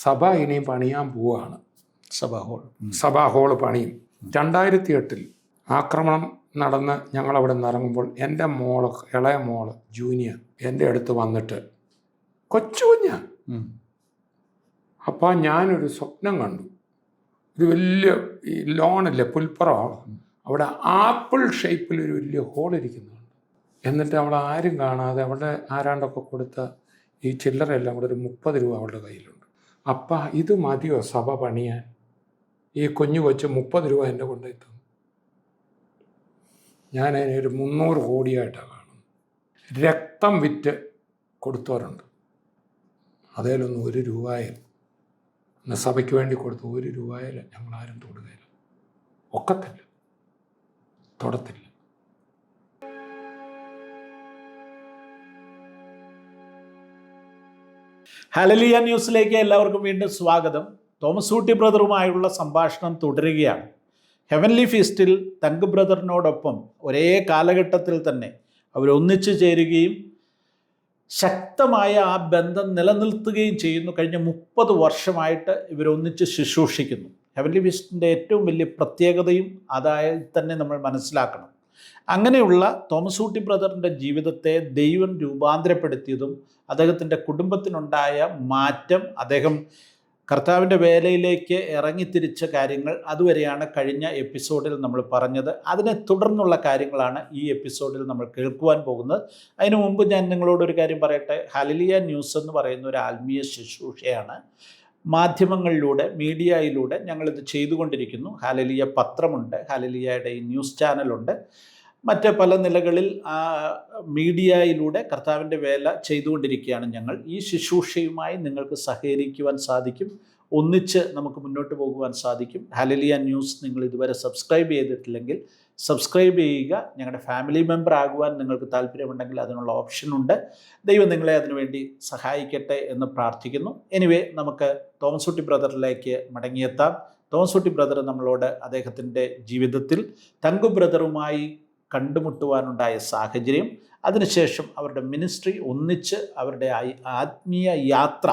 സഭ ഇനിയും പണിയാൻ പോവുകയാണ്. സഭാ ഹോള് പണിയും. 2008 ആക്രമണം നടന്ന് ഞങ്ങളവിടെ നിന്ന് ഇറങ്ങുമ്പോൾ എൻ്റെ മോള്, ഇളയ മോള് ജൂനിയർ എൻ്റെ അടുത്ത് വന്നിട്ട്, കൊച്ചു കുഞ്ഞാ, അപ്പം ഞാനൊരു സ്വപ്നം കണ്ടു. ഒരു വലിയ ഈ ലോണില്ലേ, പുൽപ്പുറമാണ്, അവിടെ ആപ്പിൾ ഷേപ്പിലൊരു വലിയ ഹോൾ ഇരിക്കുന്നുണ്ട്. എന്നിട്ട് അവിടെ ആരും കാണാതെ അവിടെ ആരാണ്ടൊക്കെ കൊടുത്ത ഈ ചില്ലറയെല്ലാം കൂടെ ഒരു 30 രൂപ അവളുടെ കയ്യിലുണ്ട്. അപ്പം ഇത് മതിയോ സഭ പണിയാൻ? ഈ കൊച്ചു 30 രൂപ എൻ്റെ കൊണ്ടുപോയി തന്നു. ഞാൻ അതിനൊരു 300 കോടിയായിട്ടാണ് കാണുന്നത്. രക്തം വിറ്റ് കൊടുത്തവരുണ്ട്. അതേലൊന്നും 1 രൂപയിൽ, സഭയ്ക്ക് വേണ്ടി കൊടുത്ത 1 രൂപയിൽ ഞങ്ങളാരും തൊടുകയില്ല, ഒക്കത്തില്ല, തൊടത്തില്ല. ഹല്ലേലൂയ ന്യൂസിലേക്ക് എല്ലാവർക്കും വീണ്ടും സ്വാഗതം. തോമസ് ഊട്ടി ബ്രദറുമായുള്ള സംഭാഷണം തുടരുകയാണ്. ഹെവൻലി ഫീസ്റ്റിൽ തങ്ക് ബ്രദറിനോടൊപ്പം ഒരേ കാലഘട്ടത്തിൽ തന്നെ അവരൊന്നിച്ചു ചേരുകയും ശക്തമായ ആ ബന്ധം നിലനിർത്തുകയും ചെയ്യുന്നു. കഴിഞ്ഞ 30 വർഷമായിട്ട് ഇവരൊന്നിച്ച് ശുശ്രൂഷിക്കുന്നു. ഹെവൻലി ഫീസ്റ്റിൻ്റെ ഏറ്റവും വലിയ പ്രത്യേകതയും അതായി തന്നെ നമ്മൾ മനസ്സിലാക്കണം. അങ്ങനെയുള്ള തോമസ് ഊട്ടി ബ്രദറിൻ്റെ ജീവിതത്തെ ദൈവം രൂപാന്തരപ്പെടുത്തിയതും അദ്ദേഹത്തിൻ്റെ കുടുംബത്തിനുണ്ടായ മാറ്റം, അദ്ദേഹം കർത്താവിൻ്റെ വേലയിലേക്ക് ഇറങ്ങിത്തിരിച്ച കാര്യങ്ങൾ, അതുവരെയാണ് കഴിഞ്ഞ എപ്പിസോഡിൽ നമ്മൾ പറഞ്ഞത്. അതിനെ തുടർന്നുള്ള കാര്യങ്ങളാണ് ഈ എപ്പിസോഡിൽ നമ്മൾ കേൾക്കുവാൻ പോകുന്നത്. അതിനു മുമ്പ് ഞാൻ നിങ്ങളോടൊരു കാര്യം പറയട്ടെ. ഹല്ലേലൂയ ന്യൂസ് എന്ന് പറയുന്ന ഒരു ആത്മീയ ശുശ്രൂഷയാണ്. മാധ്യമങ്ങളിലൂടെ, മീഡിയയിലൂടെ ഞങ്ങളിത് ചെയ്തുകൊണ്ടിരിക്കുന്നു. ഹല്ലേലൂയ പത്രമുണ്ട്, ഹല്ലേലൂയയുടെ ഈ ന്യൂസ് ചാനലുണ്ട്, മറ്റ് പല നിലകളിൽ മീഡിയയിലൂടെ കർത്താവിൻ്റെ വേല ചെയ്തുകൊണ്ടിരിക്കുകയാണ് ഞങ്ങൾ. ഈ ശുശ്രൂഷയുമായി നിങ്ങൾക്ക് സഹകരിക്കുവാൻ സാധിക്കും, ഒന്നിച്ച് നമുക്ക് മുന്നോട്ട് പോകുവാൻ സാധിക്കും. ഹല്ലേലൂയ ന്യൂസ് നിങ്ങൾ ഇതുവരെ സബ്സ്ക്രൈബ് ചെയ്തിട്ടില്ലെങ്കിൽ സബ്സ്ക്രൈബ് ചെയ്യുക. ഞങ്ങളുടെ ഫാമിലി മെമ്പർ ആകുവാൻ നിങ്ങൾക്ക് താല്പര്യമുണ്ടെങ്കിൽ അതിനുള്ള ഓപ്ഷനുണ്ട്. ദൈവം നിങ്ങളെ അതിനുവേണ്ടി സഹായിക്കട്ടെ എന്ന് പ്രാർത്ഥിക്കുന്നു. എനിവേ, നമുക്ക് തോമസ് ഊട്ടി ബ്രദറിലേക്ക് മടങ്ങിയെത്താം. തോമസ് ഊട്ടി ബ്രദർ നമ്മളോട് അദ്ദേഹത്തിൻ്റെ ജീവിതത്തിൽ തങ്കു ബ്രദറുമായി കണ്ടുമുട്ടുവാനുണ്ടായ സാഹചര്യം, അതിനുശേഷം അവരുടെ മിനിസ്ട്രി, ഒന്നിച്ച് അവരുടെ ആത്മീയ യാത്ര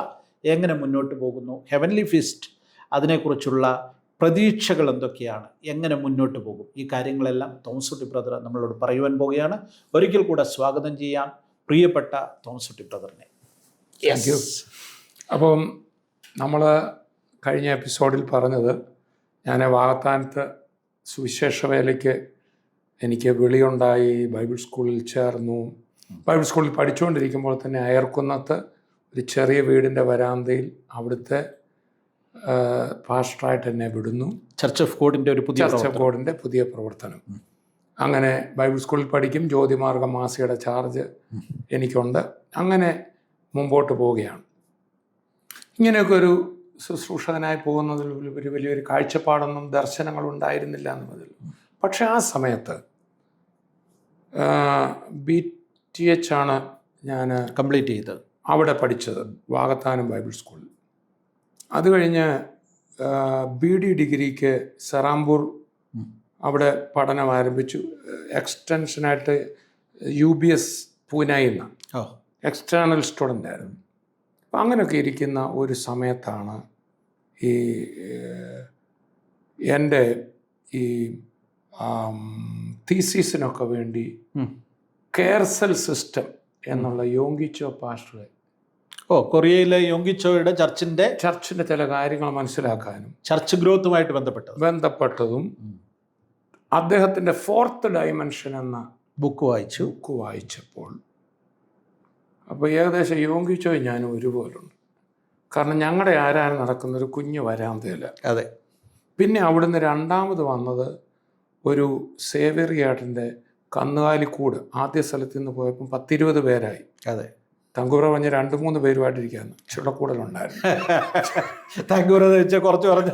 എങ്ങനെ മുന്നോട്ട് പോകുന്നു, ഹെവൻലി ഫീസ്റ്റ് അതിനെക്കുറിച്ചുള്ള പ്രതീക്ഷകൾ എന്തൊക്കെയാണ്, എങ്ങനെ മുന്നോട്ട് പോകും, ഈ കാര്യങ്ങളെല്ലാം തോമസ് ഊട്ടി ബ്രദർ നമ്മളോട് പറയുവാൻ പോവുകയാണ്. ഒരിക്കൽ കൂടെ സ്വാഗതം ചെയ്യാം പ്രിയപ്പെട്ട തോമസ് ഊട്ടി ബ്രദറിനെ. അപ്പം നമ്മൾ കഴിഞ്ഞ എപ്പിസോഡിൽ പറഞ്ഞത്, ഞാൻ വാകത്താനത്ത് സുവിശേഷ വേലയ്ക്ക് എനിക്ക് വിളിയുണ്ടായി, ബൈബിൾ സ്കൂളിൽ ചേർന്നു. ബൈബിൾ സ്കൂളിൽ പഠിച്ചുകൊണ്ടിരിക്കുമ്പോൾ തന്നെ അയർക്കുന്നത്ത് ഒരു ചെറിയ വീടിൻ്റെ വരാന്തയിൽ അവിടുത്തെ പാസ്റ്ററായിട്ട് എന്നെ വിടുന്നു. ചർച്ച് ഓഫ് ഗോഡിൻ്റെ പുതിയ പ്രവർത്തനം. അങ്ങനെ ബൈബിൾ സ്കൂളിൽ പഠിക്കും. ജ്യോതിമാർഗ മാസികയുടെ ചാർജ് എനിക്കുണ്ട്. അങ്ങനെ മുമ്പോട്ട് പോവുകയാണ്. ഇങ്ങനെയൊക്കെ ഒരു ശുശ്രൂഷകനായി പോകുന്നതിൽ ഒരു വലിയൊരു കാഴ്ചപ്പാടൊന്നും ദർശനങ്ങളും ഉണ്ടായിരുന്നില്ല എന്നുള്ളതിൽ. പക്ഷെ ആ സമയത്ത് BTH ആണ് ഞാൻ കംപ്ലീറ്റ് ചെയ്തത്, അവിടെ പഠിച്ചത്, വാകത്താനം ബൈബിൾ സ്കൂളിൽ. അത് കഴിഞ്ഞ് BD ഡിഗ്രിക്ക് സെറാംപൂർ അവിടെ പഠനം ആരംഭിച്ചു. എക്സ്റ്റൻഷനായിട്ട് UBS പൂനെയിൽ നിന്ന് എക്സ്റ്റേണൽ സ്റ്റുഡൻ്റ് ആയിരുന്നു. അപ്പം അങ്ങനെയൊക്കെ ഇരിക്കുന്ന ഒരു സമയത്താണ് ഈ എൻ്റെ ഈ തീസിസിനൊക്കെ വേണ്ടി കെയർസെൽ സിസ്റ്റം എന്നുള്ള യോങ്കിച്ചോ പാസ്റ്റർ, കൊറിയയിലെ യോങ്കിച്ചോയുടെ ചർച്ചിൻ്റെ ചില കാര്യങ്ങൾ മനസ്സിലാക്കാനും ചർച്ച് ഗ്രോത്തുമായിട്ട് ബന്ധപ്പെട്ടതും അദ്ദേഹത്തിൻ്റെ 4th ഡയമെൻഷൻ എന്ന ബുക്ക് വായിച്ചപ്പോൾ, അപ്പോൾ ഏകദേശം യോങ്കിച്ചോ ഞാനും ഒരുപോലുണ്ട്. കാരണം ഞങ്ങളുടെ ആരാണ് നടക്കുന്നൊരു കുഞ്ഞു വരാന്തയില്ല. അതെ. പിന്നെ അവിടുന്ന് രണ്ടാമത് വന്നത് ഒരു സേവ്യറിയാട്ടിൻ്റെ കന്നുകാലിക്കൂട്. ആദ്യ സ്ഥലത്ത് നിന്ന് പോയപ്പം 10-20 പേരായി. അതെ. തങ്കൂറ പറഞ്ഞ് 2-3 പേരുമായിട്ടിരിക്കുകയാണ്. ചുടക്കൂടലുണ്ടായിരുന്നു. തങ്കൂറ കുറച്ച് പറഞ്ഞു.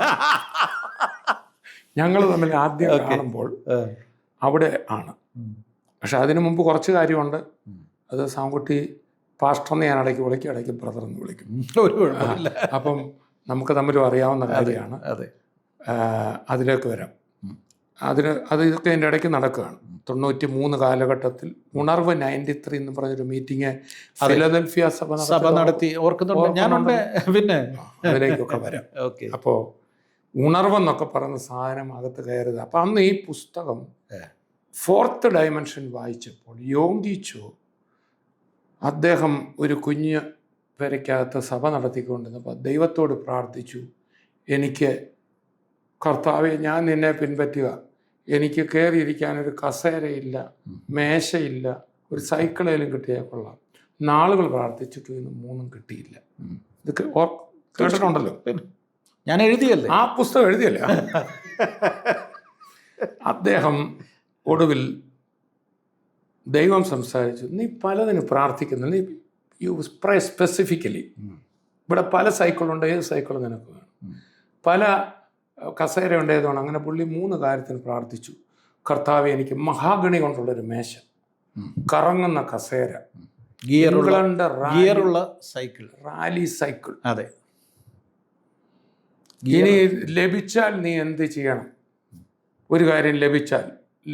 ഞങ്ങൾ തമ്മിൽ ആദ്യം കാണുമ്പോൾ അവിടെ ആണ്. പക്ഷെ അതിനു മുമ്പ് കുറച്ച് കാര്യമുണ്ട്. അത് സാങ്കുട്ടി പാസ്റ്റർന്ന് ഞാൻ ഇടയ്ക്ക് ബ്രദർ എന്ന് വിളിക്കും. അപ്പം നമുക്ക് തമ്മിലും അറിയാവുന്ന കാര്യമാണ്. അതെ. അതിലേക്ക് വരാം. ഇതൊക്കെ എൻ്റെ ഇടയ്ക്ക് നടക്കുകയാണ്. 93 കാലഘട്ടത്തിൽ ഉണർവ് 93 എന്ന് പറഞ്ഞൊരു മീറ്റിംഗ് ഫിലദൽഫിയ സഭ നടത്തി. ഓർക്കുന്നുണ്ട്, ഞാനുണ്ട്. പിന്നെ അതിലേക്കൊക്കെ വരാം. ഓക്കെ. അപ്പോൾ ഉണർവെന്നൊക്കെ പറയുന്ന സാധനം അകത്ത് കയറുക. അപ്പം അന്ന് ഈ പുസ്തകം ഫോർത്ത് ഡയമെൻഷൻ വായിച്ചപ്പോൾ യോങ്കിച്ചോ അദ്ദേഹം ഒരു കുഞ്ഞ് പേരയ്ക്കകത്ത് സഭ നടത്തിക്കൊണ്ടിരുന്നപ്പോൾ ദൈവത്തോട് പ്രാർത്ഥിച്ചു, എനിക്ക് കർത്താവെ, ഞാൻ നിന്നെ പിൻപറ്റുക, എനിക്ക് കയറിയിരിക്കാനൊരു കസേരയില്ല, മേശയില്ല, ഒരു സൈക്കിളേലും കിട്ടിയാൽ കൊള്ളാം. നാളുകൾ പ്രാർത്ഥിച്ചിട്ട് ഇന്ന് 3 കിട്ടിയില്ല. ഇതൊക്കെ കേട്ടിട്ടുണ്ടല്ലോ. ഞാൻ എഴുതിയല്ലേ, ആ പുസ്തകം എഴുതിയല്ലേ. അദ്ദേഹം ഒടുവിൽ ദൈവം സംസാരിച്ചു, നീ പലതിന് പ്രാർത്ഥിക്കുന്നു, നീ യു പ്രേ സ്പെസിഫിക്കലി. ഇവിടെ പല സൈക്കിളുണ്ട്, ഏത് സൈക്കിൾ നിനക്ക് വേണം, പല കസേര ഉണ്ടായതുകൊണ്ട്. അങ്ങനെ പുള്ളി 3 കാര്യത്തിന് പ്രാർത്ഥിച്ചു. കർത്താവെ, എനിക്ക് മഹാഗണി കൊണ്ടുള്ളൊരു മേശ, കറങ്ങുന്ന കസേര, ഗിയറുള്ള സൈക്കിൾ, റാലി സൈക്കിൾ. അതെ. ഇനി ലഭിച്ചാൽ നീ എന്ത് ചെയ്യണം? ഒരു കാര്യം ലഭിച്ചാൽ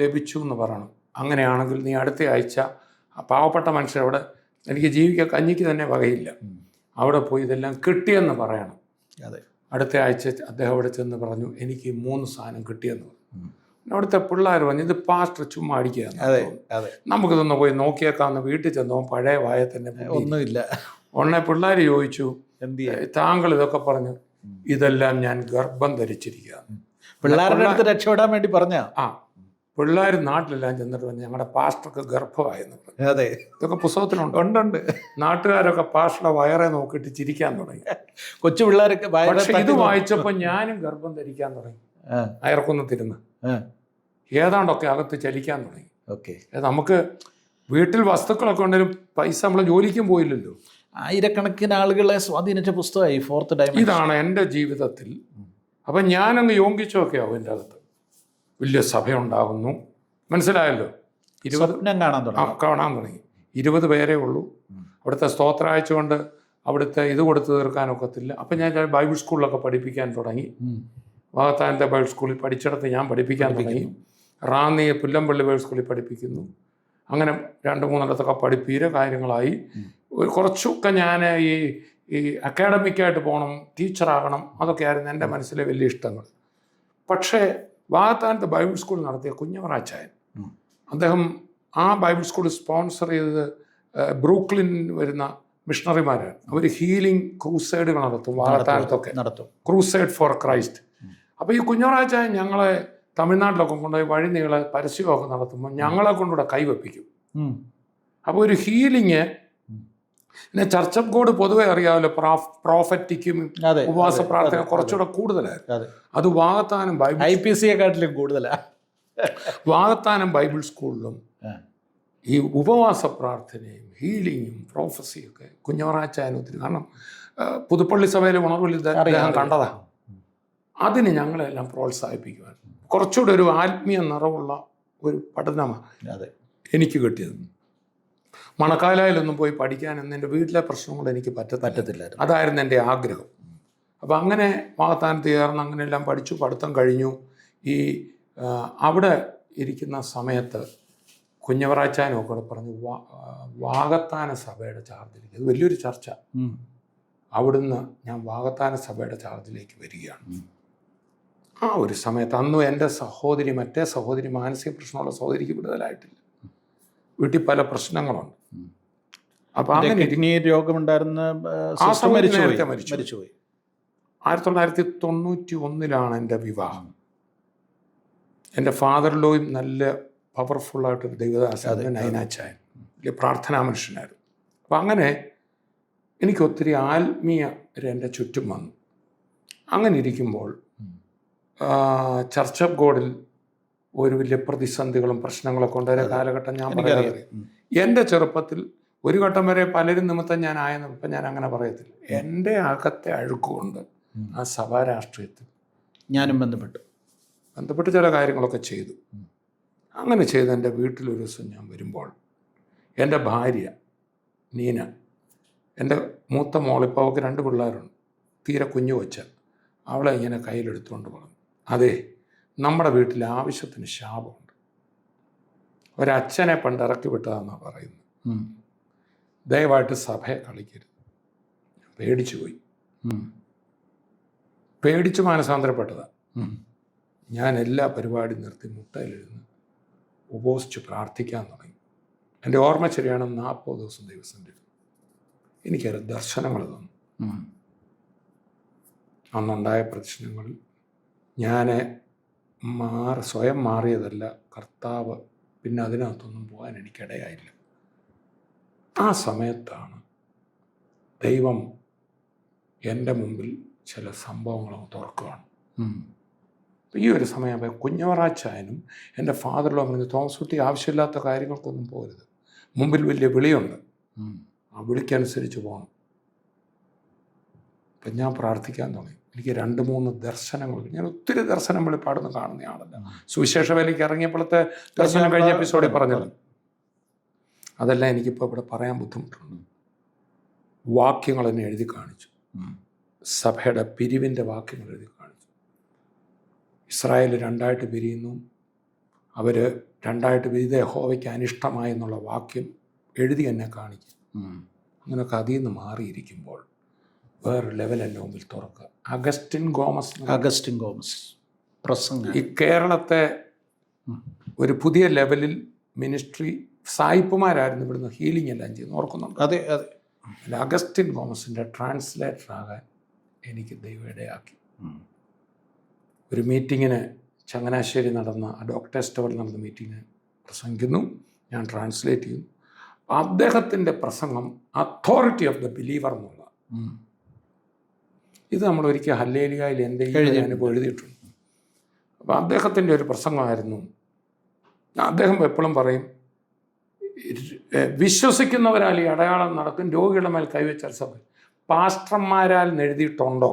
ലഭിച്ചു എന്ന് പറയണം. അങ്ങനെയാണെങ്കിൽ നീ അടുത്ത ആഴ്ച പാവപ്പെട്ട മനുഷ്യരവിടെ, എനിക്ക് ജീവിക്കാൻ കഞ്ഞിക്ക് തന്നെ വകയില്ല, അവിടെ പോയി ഇതെല്ലാം കിട്ടിയെന്ന് പറയണം. അതെ. അടുത്ത ആഴ്ച അദ്ദേഹം അവിടെ ചെന്ന് പറഞ്ഞു, എനിക്ക് 3 സാധനം കിട്ടിയെന്ന് പറഞ്ഞു. അവിടുത്തെ പിള്ളേർ പറഞ്ഞു, ഇത് പാസ്റ്റർ ചുമ്മാ അടിക്കുകയാണ്, നമുക്കിതൊന്ന് പോയി നോക്കിയേക്കാന്ന്. വീട്ടിൽ ചെന്നോ പഴയ വായ തന്നെ ഒന്നുമില്ല. ഉടനെ പിള്ളേർ ചോദിച്ചു, താങ്കൾ ഇതൊക്കെ പറഞ്ഞു? ഇതെല്ലാം ഞാൻ ഗർഭം ധരിച്ചിരിക്കുകയാണ്. പിള്ളേരുടെ അടുത്ത് രക്ഷപ്പെടാൻ വേണ്ടി പറഞ്ഞ പിള്ളേർ നാട്ടിലെല്ലാം ചെന്നിട്ട് പറഞ്ഞു, ഞങ്ങളുടെ പാസ്റ്റർക്ക് ഗർഭമായെന്ന് പറഞ്ഞു. അതെ, ഇതൊക്കെ പുസ്തകത്തിലുണ്ട്. ഉണ്ട്. നാട്ടുകാരൊക്കെ പാസ്റ്ററുടെ വയറെ നോക്കിയിട്ട് ചിരിക്കാൻ തുടങ്ങി. കൊച്ചു പിള്ളേരൊക്കെ. പക്ഷെ ഇത് വായിച്ചപ്പോൾ ഞാനും ഗർഭം ധരിക്കാൻ തുടങ്ങി. അയർക്കുന്നതിരുന്ന് ഏതാണ്ടൊക്കെ അകത്ത് ചലിക്കാൻ തുടങ്ങി. ഓക്കെ. നമുക്ക് വീട്ടിൽ വസ്തുക്കളൊക്കെ ഉണ്ടെങ്കിലും പൈസ നമ്മൾ ജോലിക്കും പോയില്ലല്ലോ. ആയിരക്കണക്കിന് ആളുകളെ സ്വാധീനിച്ച പുസ്തകമായി ഫോർത്ത് ഡയമെൻഷൻ. ഇതാണ് എൻ്റെ ജീവിതത്തിൽ. അപ്പം ഞാനങ്ങ് യോങ്കിച്ചൊക്കെ ആവും. എൻ്റെ അകത്ത് വലിയ സഭയുണ്ടാകുന്നു, മനസ്സിലായല്ലോ. 20 കാണാൻ തുടങ്ങി. 20 പേരേ ഉള്ളൂ. അവിടുത്തെ സ്തോത്രാഴ്ച കൊണ്ട് അവിടുത്തെ ഇത് കൊടുത്തു തീർക്കാനൊക്കത്തില്ല. അപ്പം ഞാൻ ബൈബിൾ സ്കൂളിലൊക്കെ പഠിപ്പിക്കാൻ തുടങ്ങി. വാകത്താനത്തെ ബൈബിൾ സ്കൂളിൽ പഠിച്ചിടത്ത് ഞാൻ പഠിപ്പിക്കാൻ തുടങ്ങി. റാന്നി പുല്ലമ്പള്ളി ബൈബിൾ സ്കൂളിൽ പഠിപ്പിക്കുന്നു. അങ്ങനെ 2-3 പഠിപ്പീര കാര്യങ്ങളായി. കുറച്ചൊക്കെ ഞാൻ ഈ അക്കാഡമിക്കായിട്ട് പോകണം, ടീച്ചറാകണം, അതൊക്കെയായിരുന്നു എൻ്റെ മനസ്സിലെ വലിയ ഇഷ്ടങ്ങൾ. പക്ഷേ വാകത്താനത്ത് ബൈബിൾ സ്കൂൾ നടത്തിയ കുഞ്ഞവറാച്ചായൻ, അദ്ദേഹം ആ ബൈബിൾ സ്കൂൾ സ്പോൺസർ ചെയ്തത് ബ്രൂക്ലിൻ വരുന്ന മിഷണറിമാരാണ്. അവർ ഹീലിംഗ് ക്രൂസൈഡുകൾ നടത്തും, വാകത്താനത്തൊക്കെ നടത്തും, ക്രൂസൈഡ് ഫോർ ക്രൈസ്റ്റ്. അപ്പോൾ ഈ കുഞ്ഞവറാച്ചായൻ ഞങ്ങളെ തമിഴ്നാട്ടിലൊക്കെ കൊണ്ടുപോയി വഴി നീളെ പരസ്യമൊക്കെ നടത്തുമ്പോൾ ഞങ്ങളെ കൊണ്ടുകൂടെ കൈവപ്പിക്കും. അപ്പോൾ ഒരു ഹീലിംഗ്, പിന്നെ ചർച്ച് ഓഫ് ഗോഡ് പൊതുവെ അറിയാമല്ലോ, പ്രോഫറ്റിക്കും ഉപവാസ പ്രാർത്ഥന കുറച്ചുകൂടെ കൂടുതലായിരുന്നു. അത് വാകത്താനം ബൈബിൾ IPC-യെക്കാട്ടിലും കൂടുതലാണ്. വാകത്താനം ബൈബിൾ സ്കൂളിലും ഈ ഉപവാസ പ്രാർത്ഥനയും ഹീലിങ്ങും പ്രോഫസിയും ഒക്കെ കുഞ്ഞവറാച്ചായനും ഒത്തിരി. കാരണം പുതുപ്പള്ളി സഭയിലെ ഉണർവിൽ അദ്ദേഹം കണ്ടതാ. അതിന് ഞങ്ങളെല്ലാം പ്രോത്സാഹിപ്പിക്കുവാൻ കുറച്ചുകൂടെ ഒരു ആത്മീയ നിറവുള്ള ഒരു പഠനമാണ് എനിക്ക് കിട്ടിയത്. മണക്കാലയിലൊന്നും പോയി പഠിക്കാനൊന്നും എൻ്റെ വീട്ടിലെ പ്രശ്നങ്ങൾ എനിക്ക് പറ്റത്തില്ലായിരുന്നു. അതായിരുന്നു എൻ്റെ ആഗ്രഹം. അപ്പോൾ അങ്ങനെ വാകത്താനത്ത് ചേർന്ന് അങ്ങനെയെല്ലാം പഠിച്ചു, പഠിത്തം കഴിഞ്ഞു. ഈ അവിടെ ഇരിക്കുന്ന സമയത്ത് കുഞ്ഞവറാച്ചാനും ഒക്കെ പറഞ്ഞു, വാകത്താന സഭയുടെ ചാർജിലേക്ക്, അത് വലിയൊരു ചർച്ച, അവിടുന്ന് ഞാൻ വാകത്താന സഭയുടെ ചാർജിലേക്ക് വരികയാണ്. ആ ഒരു സമയത്ത് അന്നും എൻ്റെ സഹോദരി, മറ്റേ സഹോദരി, മാനസിക പ്രശ്നമുള്ള സഹോദരിക്ക് വിടുതലായിട്ടില്ല. വീട്ടിൽ പല പ്രശ്നങ്ങളുണ്ട്. അപ്പോൾ അങ്ങനെ കിഡ്നി രോഗമുണ്ടായിരുന്ന ആ സമയത്ത് നേരത്തെ മരിച്ചുപോയി. 1991 എൻ്റെ വിവാഹം. എൻ്റെ ഫാദർ ലോയും നല്ല പവർഫുള്ളായിട്ടൊരു ദൈവദാസൻ നൈനാച്ചായൻ, വലിയ പ്രാർത്ഥനാ മനുഷ്യനായിരുന്നു. അപ്പം അങ്ങനെ എനിക്ക് ഒത്തിരി ആത്മീയർ എൻ്റെ ചുറ്റും വന്നു. അങ്ങനെ ഇരിക്കുമ്പോൾ ചർച്ച് ഓഫ് ഗോഡിൽ ഒരു വലിയ പ്രതിസന്ധികളും പ്രശ്നങ്ങളൊക്കെ ഉണ്ടായ കാലഘട്ടം ഞാൻ പറയാറ്. എൻ്റെ ചെറുപ്പത്തിൽ ഒരു ഘട്ടം വരെ പലരും നിമിത്തം ഞാൻ ആയെന്ന് ഇപ്പം ഞാൻ അങ്ങനെ പറയത്തില്ല. എൻ്റെ അകത്തെ അഴുക്കുകൊണ്ട് ആ സഭാ രാഷ്ട്രീയത്തിൽ ഞാനും ബന്ധപ്പെട്ട് ചില കാര്യങ്ങളൊക്കെ ചെയ്തു. അങ്ങനെ ചെയ്ത് എൻ്റെ വീട്ടിലൊരു ദിവസം ഞാൻ വരുമ്പോൾ എൻ്റെ ഭാര്യ നീന, എൻ്റെ മൂത്ത മോളിപ്പോൾ അവൾക്ക് 2 പിള്ളേരുണ്ട്, തീരെ കുഞ്ഞു വെച്ച, അവളെ ഇങ്ങനെ കയ്യിലെടുത്തുകൊണ്ട് പറഞ്ഞു, അതെ നമ്മുടെ വീട്ടിൽ ആവശ്യത്തിന് ശാപമുണ്ട്. ഒരച്ഛനെ പണ്ട് ഇറക്കി വിട്ടതാണെന്നാണ് പറയുന്നത്. ദയവായിട്ട് സഭയെ കളിക്കരുത്. പേടിച്ചു പോയി, പേടിച്ച് മാനസാന്തരപ്പെട്ടതാണ്. ഞാൻ എല്ലാ പരിപാടിയും നിർത്തി മുട്ടയിലിരുന്ന് ഉപവസിച്ച് പ്രാർത്ഥിക്കാൻ തുടങ്ങി. എൻ്റെ ഓർമ്മ ശരിയാണ്, 40 ദിവസം ദൈവസന്നിധിയിൽ എനിക്കൊരു ദർശനങ്ങൾ തന്നു. അന്നുണ്ടായ പ്രശ്നങ്ങളിൽ ഞാൻ സ്വയം മാറിയതല്ല, കർത്താവ് പിന്നെ അതിനകത്തൊന്നും പോകാൻ എനിക്കിടയായില്ല. ആ സമയത്താണ് ദൈവം എൻ്റെ മുമ്പിൽ ചില സംഭവങ്ങളൊക്കെ തുറക്കുകയാണ്. ഈ ഒരു സമയം കുഞ്ഞവറാച്ചായനും എൻ്റെ ഫാദറിലോ പറഞ്ഞു, തോമസ് കുട്ടി ആവശ്യമില്ലാത്ത കാര്യങ്ങൾക്കൊന്നും പോകരുത്, മുമ്പിൽ വലിയ വിളിയുണ്ട്, ആ വിളിക്കനുസരിച്ച് പോകണം. അപ്പം ഞാൻ പ്രാർത്ഥിക്കാൻ തുടങ്ങി. എനിക്ക് 2-3 ദർശനങ്ങൾ, ഞാൻ ഒത്തിരി ദർശനം വെളിപ്പാടുന്ന് കാണുന്ന ആളല്ല. സുവിശേഷ വേലയ്ക്ക് ഇറങ്ങിയപ്പോഴത്തെ ദർശനം കഴിഞ്ഞ എപ്പിസോഡിൽ പറഞ്ഞത് അതെല്ലാം എനിക്കിപ്പോൾ ഇവിടെ പറയാൻ ബുദ്ധിമുട്ടുണ്ട്. വാക്യങ്ങൾ എന്നെ എഴുതി കാണിച്ചു, സഭയുടെ പിരിവിൻ്റെ വാക്യങ്ങൾ എഴുതി കാണിച്ചു. ഇസ്രായേൽ 2 പിരിയുന്നു, അവർ 2 പിരിത് യഹോവയ്ക്ക് അനിഷ്ടമായെന്നുള്ള വാക്യം എഴുതി എന്നെ കാണിക്കും. അങ്ങനെയൊക്കെ അതിൽ നിന്ന് മാറിയിരിക്കുമ്പോൾ വേറൊരു ലെവൽ എൻ്റെ മുമ്പിൽ തുറക്കുക. അഗസ്റ്റിൻ ഗോമസ് പ്രസംഗം ഈ കേരളത്തെ ഒരു പുതിയ ലെവലിൽ മിനിസ്ട്രി സായിപ്പുമാരായിരുന്നു ഇവിടുന്ന് ഹീലിംഗ് എല്ലാം ചെയ്യുന്നു, ഓർക്കുന്നുണ്ട്? അതെ അതെ. അഗസ്റ്റിൻ ഗോമസിൻ്റെ ട്രാൻസ്ലേറ്റർ ആകാൻ എനിക്ക് ദൈവം ഇടയാക്കി. ഒരു മീറ്റിങ്ങിന് ചങ്ങനാശ്ശേരി നടന്ന ഡോക്ടേഴ്സ് ടവറിൽ നടന്ന മീറ്റിങ്ങിന് പ്രസംഗിക്കുന്നു, ഞാൻ ട്രാൻസ്ലേറ്റ് ചെയ്യുന്നു. അദ്ദേഹത്തിൻ്റെ പ്രസംഗം അതോറിറ്റി ഓഫ് ദ ബിലീവർ എന്നുള്ള, ഇത് നമ്മൾ ഒരിക്കൽ ഹല്ലേലൂയയിൽ എൻ്റെ അനുഭവം എഴുതിയിട്ടുണ്ട്. അപ്പോൾ അദ്ദേഹത്തിൻ്റെ ഒരു പ്രസംഗമായിരുന്നു. അദ്ദേഹം എപ്പോഴും പറയും, വിശ്വസിക്കുന്നവരാൽ ഈ അടയാളം നടക്കും, രോഗികളുടെ മേൽ കൈവച്ചാൽ സഭ. പാസ്റ്റർമാരാൽ എഴുതിയിട്ടുണ്ടോ?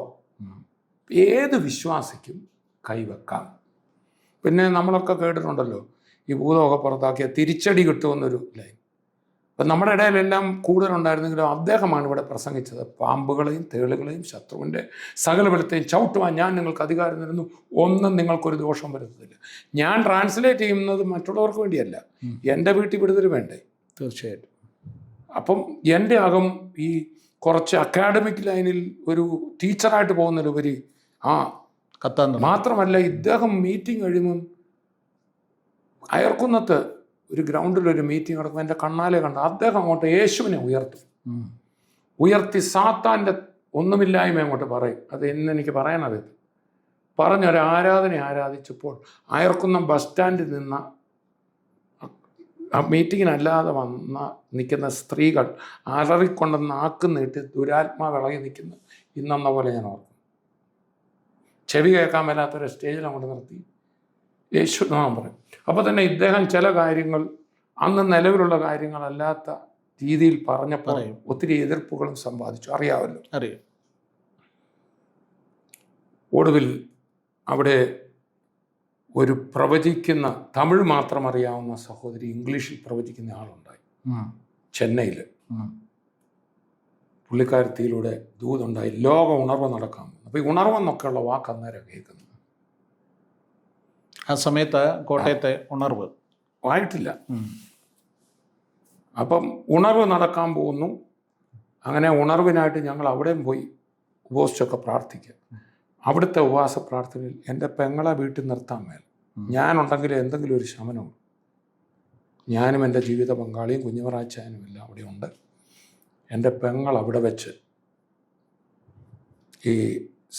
ഏത് വിശ്വാസിക്കും കൈവെക്കാം. പിന്നെ നമ്മളൊക്കെ കേട്ടിട്ടുണ്ടല്ലോ, ഈ ഭൂതമൊക്കെ പുറത്താക്കിയ തിരിച്ചടി കിട്ടുമെന്നൊരു ലൈൻ. അപ്പം നമ്മുടെ ഇടയിലെല്ലാം കൂടുതലുണ്ടായിരുന്നെങ്കിലും അദ്ദേഹമാണ് ഇവിടെ പ്രസംഗിച്ചത്. പാമ്പുകളെയും തേളുകളെയും ശത്രുവിൻ്റെ സകല ബലത്തെയും ചവിട്ടുവാൻ ഞാൻ നിങ്ങൾക്ക് അധികാരം തരുന്നു, ഒന്നും നിങ്ങൾക്കൊരു ദോഷം വരുത്തില്ല. ഞാൻ ട്രാൻസ്ലേറ്റ് ചെയ്യുന്നത് മറ്റുള്ളവർക്ക് വേണ്ടിയല്ല, എൻ്റെ വീട്ടിൽ വിടുതൽ വേണ്ടേ? തീർച്ചയായിട്ടും. അപ്പം എൻ്റെ അകം ഈ കുറച്ച് അക്കാഡമിക് ലൈനിൽ ഒരു ടീച്ചറായിട്ട് പോകുന്നതിലുപരി മാത്രമല്ല, ഇദ്ദേഹം മീറ്റിംഗ് കഴിയുമ്പം അയർക്കുന്നത്ത് ഒരു ഗ്രൗണ്ടിലൊരു മീറ്റിംഗ് നടക്കുമ്പോൾ എൻ്റെ കണ്ണാലെ കണ്ട് അദ്ദേഹം അങ്ങോട്ട് യേശുവിനെ ഉയർത്തി സാത്താൻ്റെ ഒന്നുമില്ലായ്മ അങ്ങോട്ട് പറയും. അത് എനിക്ക് പറയാനറിയത് പറഞ്ഞൊരു ആരാധന ആരാധിച്ചപ്പോൾ അയർക്കുന്നം ബസ് സ്റ്റാൻഡിൽ നിന്ന ആ മീറ്റിങ്ങിനല്ലാതെ നിൽക്കുന്ന സ്ത്രീകൾ അലറിക്കൊണ്ടെന്ന് നാക്ക് നീട്ടി ദുരാത്മാവ് ഇളകി നിൽക്കുന്നു. ഇന്നെന്ന പോലെ ഞാൻ ഓർക്കും. ചെവി കേൾക്കാൻ മേലാത്തൊരു സ്റ്റേജിൽ അങ്ങോട്ട് നിർത്തി യേശു നാം പറയും. അപ്പോൾ തന്നെ ഇദ്ദേഹം ചില കാര്യങ്ങൾ അന്ന് നിലവിലുള്ള കാര്യങ്ങളല്ലാത്ത രീതിയിൽ പറഞ്ഞപ്പോൾ ഒത്തിരി എതിർപ്പുകളും സമ്പാദിച്ചു. അറിയാമല്ലോ, അറിയാം. ഒടുവിൽ അവിടെ ഒരു പ്രവചിക്കുന്ന, തമിഴ് മാത്രം അറിയാവുന്ന സഹോദരി ഇംഗ്ലീഷിൽ പ്രവചിക്കുന്ന ആളുണ്ടായി ചെന്നൈയിൽ. പുള്ളിക്കാരത്തിയിലൂടെ ദൂതുണ്ടായി, ലോക ഉണർവ് നടക്കാം. അപ്പോൾ ഈ ഉണർവെന്നൊക്കെയുള്ള വാക്ക് അന്നേരം കേൾക്കുന്നു. ആ സമയത്ത് കോട്ടയത്തെ ഉണർവ് ആയിട്ടില്ല. അപ്പം ഉണർവ് നടക്കാൻ പോകുന്നു. അങ്ങനെ ഉണർവിനായിട്ട് ഞങ്ങൾ അവിടെയും പോയി ഉപവസിച്ചൊക്കെ പ്രാർത്ഥിക്കുക. അവിടുത്തെ ഉപവാസ പ്രാർത്ഥനയിൽ എൻ്റെ പെങ്ങളെ വീട്ടിൽ നിർത്താൻ മേൽ ഞാനുണ്ടെങ്കിൽ എന്തെങ്കിലും ഒരു ശമനമുണ്ട്. ഞാനും എൻ്റെ ജീവിത പങ്കാളിയും കുഞ്ഞവറാച്ചായനും എല്ലാം അവിടെ ഉണ്ട്. എൻ്റെ പെങ്ങൾ അവിടെ വെച്ച് ഈ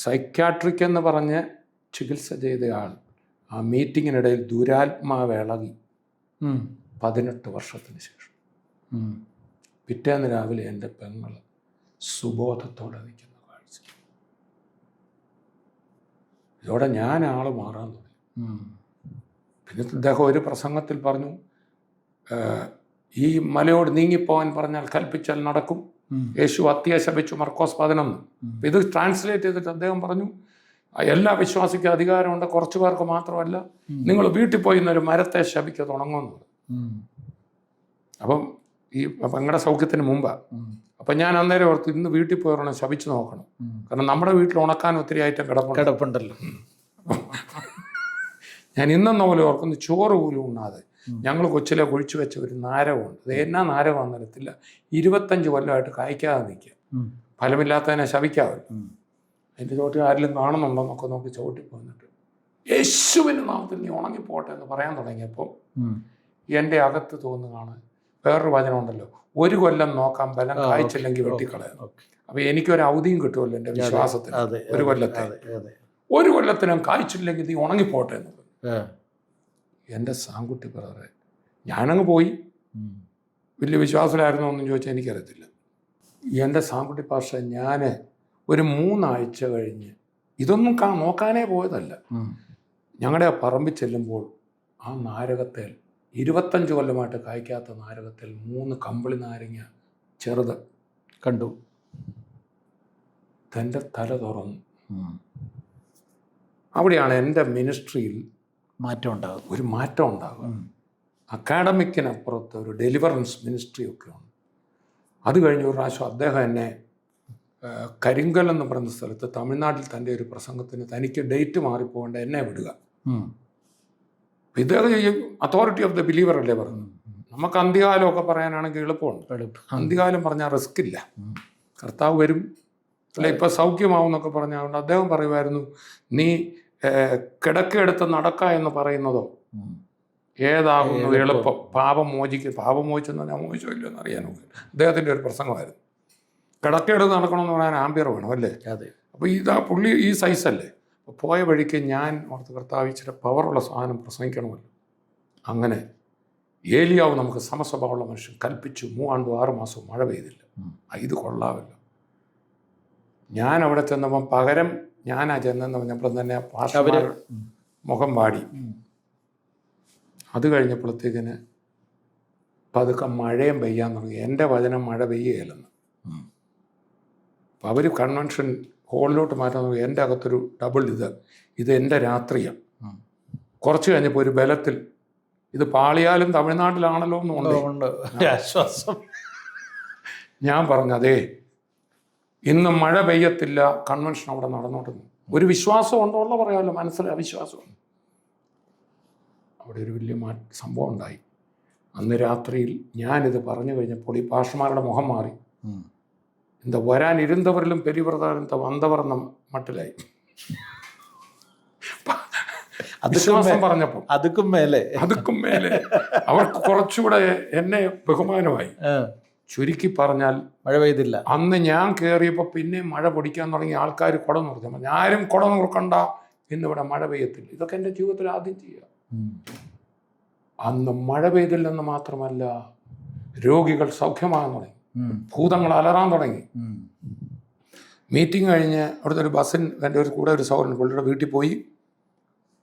സൈക്യാട്രിക് എന്ന് പറഞ്ഞ് ചികിത്സ ചെയ്തയാൾ ആ മീറ്റിങ്ങിനിടയിൽ ദുരാത്മാവ് ഇളകി 18 വർഷത്തിന് ശേഷം പിറ്റേന്ന് രാവിലെ എൻ്റെ പെങ്ങൾ സുബോധത്തോടെ നിൽക്കുന്ന കാഴ്ച. ഇതോടെ ഞാൻ ആൾ മാറാൻ തുടങ്ങി. പിന്നെ അദ്ദേഹം ഒരു പ്രസംഗത്തിൽ പറഞ്ഞു, ഈ മലയോട് നീങ്ങിപ്പോവാൻ പറഞ്ഞാൽ കൽപ്പിച്ചാൽ നടക്കും. യേശു അത്തിയെ ശപിച്ചു, മർക്കോസ് 11. ഇത് ട്രാൻസ്ലേറ്റ് ചെയ്തിട്ട് അദ്ദേഹം പറഞ്ഞു, എല്ലാ വിശ്വാസിക്കും അധികാരമുണ്ട്, കുറച്ചു പേർക്ക് മാത്രമല്ല. നിങ്ങൾ വീട്ടിൽ പോയി ഇന്നൊരു മരത്തെ ശപിക്കുക തുടങ്ങുമെന്ന്. അപ്പം ഈ പെങ്ങളുടെ സൗഖ്യത്തിന് മുമ്പാണ്. അപ്പം ഞാൻ അന്നേരം ഓർത്തു, ഇന്ന് വീട്ടിൽ പോയി ഒരെണ്ണം ശപിച്ചു നോക്കണം. കാരണം നമ്മുടെ വീട്ടിൽ ഉണക്കാൻ ഒത്തിരി ഐറ്റം കിടപ്പുണ്ടല്ലോ. ഞാൻ ഇന്നെന്ന പോലെ ഓർക്കുന്നു, ചോറ് പോലും ഉണ്ണാതെ ഞങ്ങൾ കൊച്ചിലെ കുഴിച്ചു വെച്ച ഒരു നാരകമുണ്ട്. അത് എന്നാ നാരകമാണെന്ന് അറിയത്തില്ല. 25 കൊല്ലമായിട്ട് കായ്ക്കാതെ നിൽക്കുക. ഫലമില്ലാത്തതിനെ ശപിക്കാവല്ലോ. അതിൻ്റെ ചോട്ടിൽ ആരെങ്കിലും കാണുന്നുണ്ടോന്നൊക്കെ നോക്കി ചവിട്ടി പോന്നിട്ട് യേശുവിൻ്റെ നാമത്തിൽ നീ ഉണങ്ങിപ്പോട്ടെ എന്ന് പറയാൻ തുടങ്ങിയപ്പോൾ എൻ്റെ അകത്ത് തോന്നുകയാണ് വേറൊരു വചനമുണ്ടല്ലോ, 1 കൊല്ലം നോക്കാം ബലം കായ്ച്ചില്ലെങ്കിൽ വെട്ടിക്കളയാം. അപ്പോൾ എനിക്കൊരു അവധിയും കിട്ടുമല്ലോ എൻ്റെ വിശ്വാസത്തിന്. 1 കൊല്ലത്തെ 1 കൊല്ലത്തിനും കായ്ച്ചില്ലെങ്കിൽ നീ ഉണങ്ങിപ്പോട്ടെ എന്ന് പറഞ്ഞു. എൻ്റെ സാങ്കുട്ടി ബ്രദറെ, ഞാനങ്ങ് പോയി. വലിയ വിശ്വാസമായിരുന്നോ എന്നും ചോദിച്ചാൽ എനിക്കറിയത്തില്ല. എൻ്റെ സാങ്കുട്ടി പാസ്റ്റർ, ഞാൻ ഒരു 3 ആഴ്ച കഴിഞ്ഞ് ഇതൊന്നും നോക്കാനേ പോയതല്ല. ഞങ്ങളുടെ ആ പറമ്പിൽ ചെല്ലുമ്പോൾ ആ നാരകത്തിൽ 25 കൊല്ലമായിട്ട് കായ്ക്കാത്ത നാരകത്തിൽ 3 കമ്പിളി നാരങ്ങ ചെറുത് കണ്ടു. തൻ്റെ തല തുറന്നു. അവിടെയാണ് എൻ്റെ മിനിസ്ട്രിയിൽ ഒരു മാറ്റം ഉണ്ടാകുക. അക്കാഡമിക്കിനപ്പുറത്ത് ഒരു ഡെലിവറൻസ് മിനിസ്ട്രി ഒക്കെ ഉണ്ട്. അത് കഴിഞ്ഞ ഒരു പ്രാവശ്യം അദ്ദേഹം എന്നെ കരിങ്കൽ എന്ന് പറയുന്ന സ്ഥലത്ത് തമിഴ്നാട്ടിൽ തൻ്റെ ഒരു പ്രസംഗത്തിന് തനിക്ക് ഡേറ്റ് മാറിപ്പോകേണ്ട എന്നെ വിടുക. ഇദ്ദേഹം അതോറിറ്റി ഓഫ് ദ ബിലീവർ അല്ലേ പറഞ്ഞു. നമുക്ക് അന്ത്യകാലമൊക്കെ പറയാനാണെങ്കിൽ എളുപ്പമുണ്ട്. അന്ത്യകാലം പറഞ്ഞാൽ റിസ്ക് ഇല്ല. കർത്താവ് വരും അല്ല ഇപ്പം സൗഖ്യമാവും എന്നൊക്കെ പറഞ്ഞുകൊണ്ട് അദ്ദേഹം പറയുമായിരുന്നു, നീ കിടക്കെടുത്ത് നടക്ക എന്ന് പറയുന്നതോ ഏതാകുന്നു എളുപ്പം, പാപം മോചിച്ചെന്ന് ഞാൻ മോചിച്ചോ ഇല്ലോ എന്ന് അറിയാനോ. അദ്ദേഹത്തിൻ്റെ ഒരു പ്രസംഗമായിരുന്നു. കിടക്കെടുത്ത് നടക്കണമെന്ന് പറയാൻ ആംബിയർ വേണം അല്ലേ? അതെ. അപ്പോൾ പുള്ളി ഈ സൈസല്ലേ. അപ്പോൾ പോയ വഴിക്ക് ഞാൻ ഓർത്ത് കർത്താവ് ഇച്ചിരി പവറുള്ള സാധനം പ്രസംഗിക്കണമല്ലോ. അങ്ങനെ ഏലിയാവ് നമുക്ക് സമസ്വഭാവമുള്ള മനുഷ്യൻ കൽപ്പിച്ചു. 6 മാസവും മഴ പെയ്തില്ല. ഇത് കൊള്ളാമല്ലോ. ഞാൻ അവിടെ ചെന്നപ്പം പകരം ഞാനാ ചെന്നെന്ന് പറഞ്ഞപ്പോൾ തന്നെ പാസ്റ്റർമാർ മുഖം വാടി. അത് കഴിഞ്ഞപ്പോഴത്തേക്കിന് പതുക്കെ മഴയും പെയ്യാൻ തുടങ്ങി. എൻ്റെ വചനം മഴ പെയ്യുകയില്ലെന്ന്. അപ്പോൾ അവർ കൺവെൻഷൻ ഹോളിലോട്ട് മാറ്റാൻ തുടങ്ങി. എൻ്റെ അകത്തൊരു ഡബിൾ ഇത് എൻ്റെ രാത്രിയാണ്. കുറച്ച് കഴിഞ്ഞപ്പോൾ ഒരു ബലത്തിൽ ഇത് പാളിയാലും തമിഴ്നാട്ടിലാണല്ലോ എന്നുണ്ട് ആശ്വാസം. ഞാൻ പറഞ്ഞതേ, ഇന്ന് മഴ പെയ്യത്തില്ല, കൺവെൻഷൻ അവിടെ നടന്നോട്ടുന്നു. ഒരു വിശ്വാസം ഉണ്ടോ ഉള്ള പറയാമല്ലോ, മനസ്സിൽ അവിശ്വാസം. അവിടെ ഒരു വലിയ സംഭവം ഉണ്ടായി. അന്ന് രാത്രിയിൽ ഞാനിത് പറഞ്ഞു കഴിഞ്ഞപ്പോൾ ഈ പാസ്റ്റർമാരുടെ മുഖം മാറി. എന്താ വരാനിരുന്നവരിലും പെരിവൃതാരന്ത വന്നവർ മട്ടിലായി. വിശ്വാസം പറഞ്ഞപ്പോൾ അതുക്കും മേലെ അവർക്ക് കുറച്ചുകൂടെ എന്നെ ബഹുമാനമായി. ചുരുക്കി പറഞ്ഞാൽ മഴ പെയ്തില്ല. അന്ന് ഞാൻ കയറിയപ്പോൾ പിന്നെ മഴ പൊടിക്കാൻ തുടങ്ങി. ആൾക്കാർ കുട നിർത്തി. ആരും കുട നിർക്കണ്ട, ഇന്നിവിടെ മഴ പെയ്യത്തില്ല. ഇതൊക്കെ എൻ്റെ ജീവിതത്തിൽ ആദ്യം ചെയ്യുക. അന്ന് മഴ പെയ്തില്ലെന്ന് മാത്രമല്ല, രോഗികൾ സൗഖ്യമാകാൻ തുടങ്ങി, ഭൂതങ്ങൾ അലറാൻ തുടങ്ങി. മീറ്റിംഗ് കഴിഞ്ഞ് അവിടുത്തെ ഒരു ബസ്സിൽ എൻ്റെ ഒരു കൂടെ ഒരു സൗരൻ പുള്ളിയുടെ വീട്ടിൽ പോയി.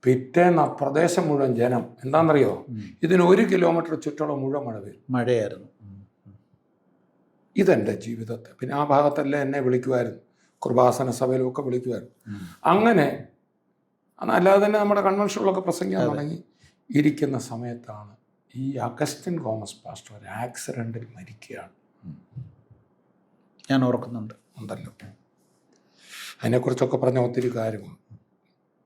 പിറ്റേന്ന് പ്രദേശം മുഴുവൻ ജനം. എന്താണെന്നറിയോ, ഇതിന് 1 കിലോമീറ്റർ ചുറ്റോളം മുഴുവൻ മഴയായിരുന്നു. ഇതെൻ്റെ ജീവിതത്തെ. പിന്നെ ആ ഭാഗത്തെല്ലാം എന്നെ വിളിക്കുമായിരുന്നു, കൃപാസന സഭയിലൊക്കെ വിളിക്കുമായിരുന്നു. അങ്ങനെ അല്ലാതെ തന്നെ നമ്മുടെ കൺവെൻഷനുകളൊക്കെ പ്രസംഗിക്കാൻ തുടങ്ങി. ഇരിക്കുന്ന സമയത്താണ് ഈ അഗസ്റ്റിൻ തോമസ് പാസ്റ്റർ ഒരു ആക്സിഡൻറ്റിൽ മരിക്കുകയാണ്. ഞാൻ ഓർക്കുന്നുണ്ട്. ഉണ്ടല്ലോ, അതിനെക്കുറിച്ചൊക്കെ പറഞ്ഞ ഒത്തിരി കാര്യങ്ങൾ.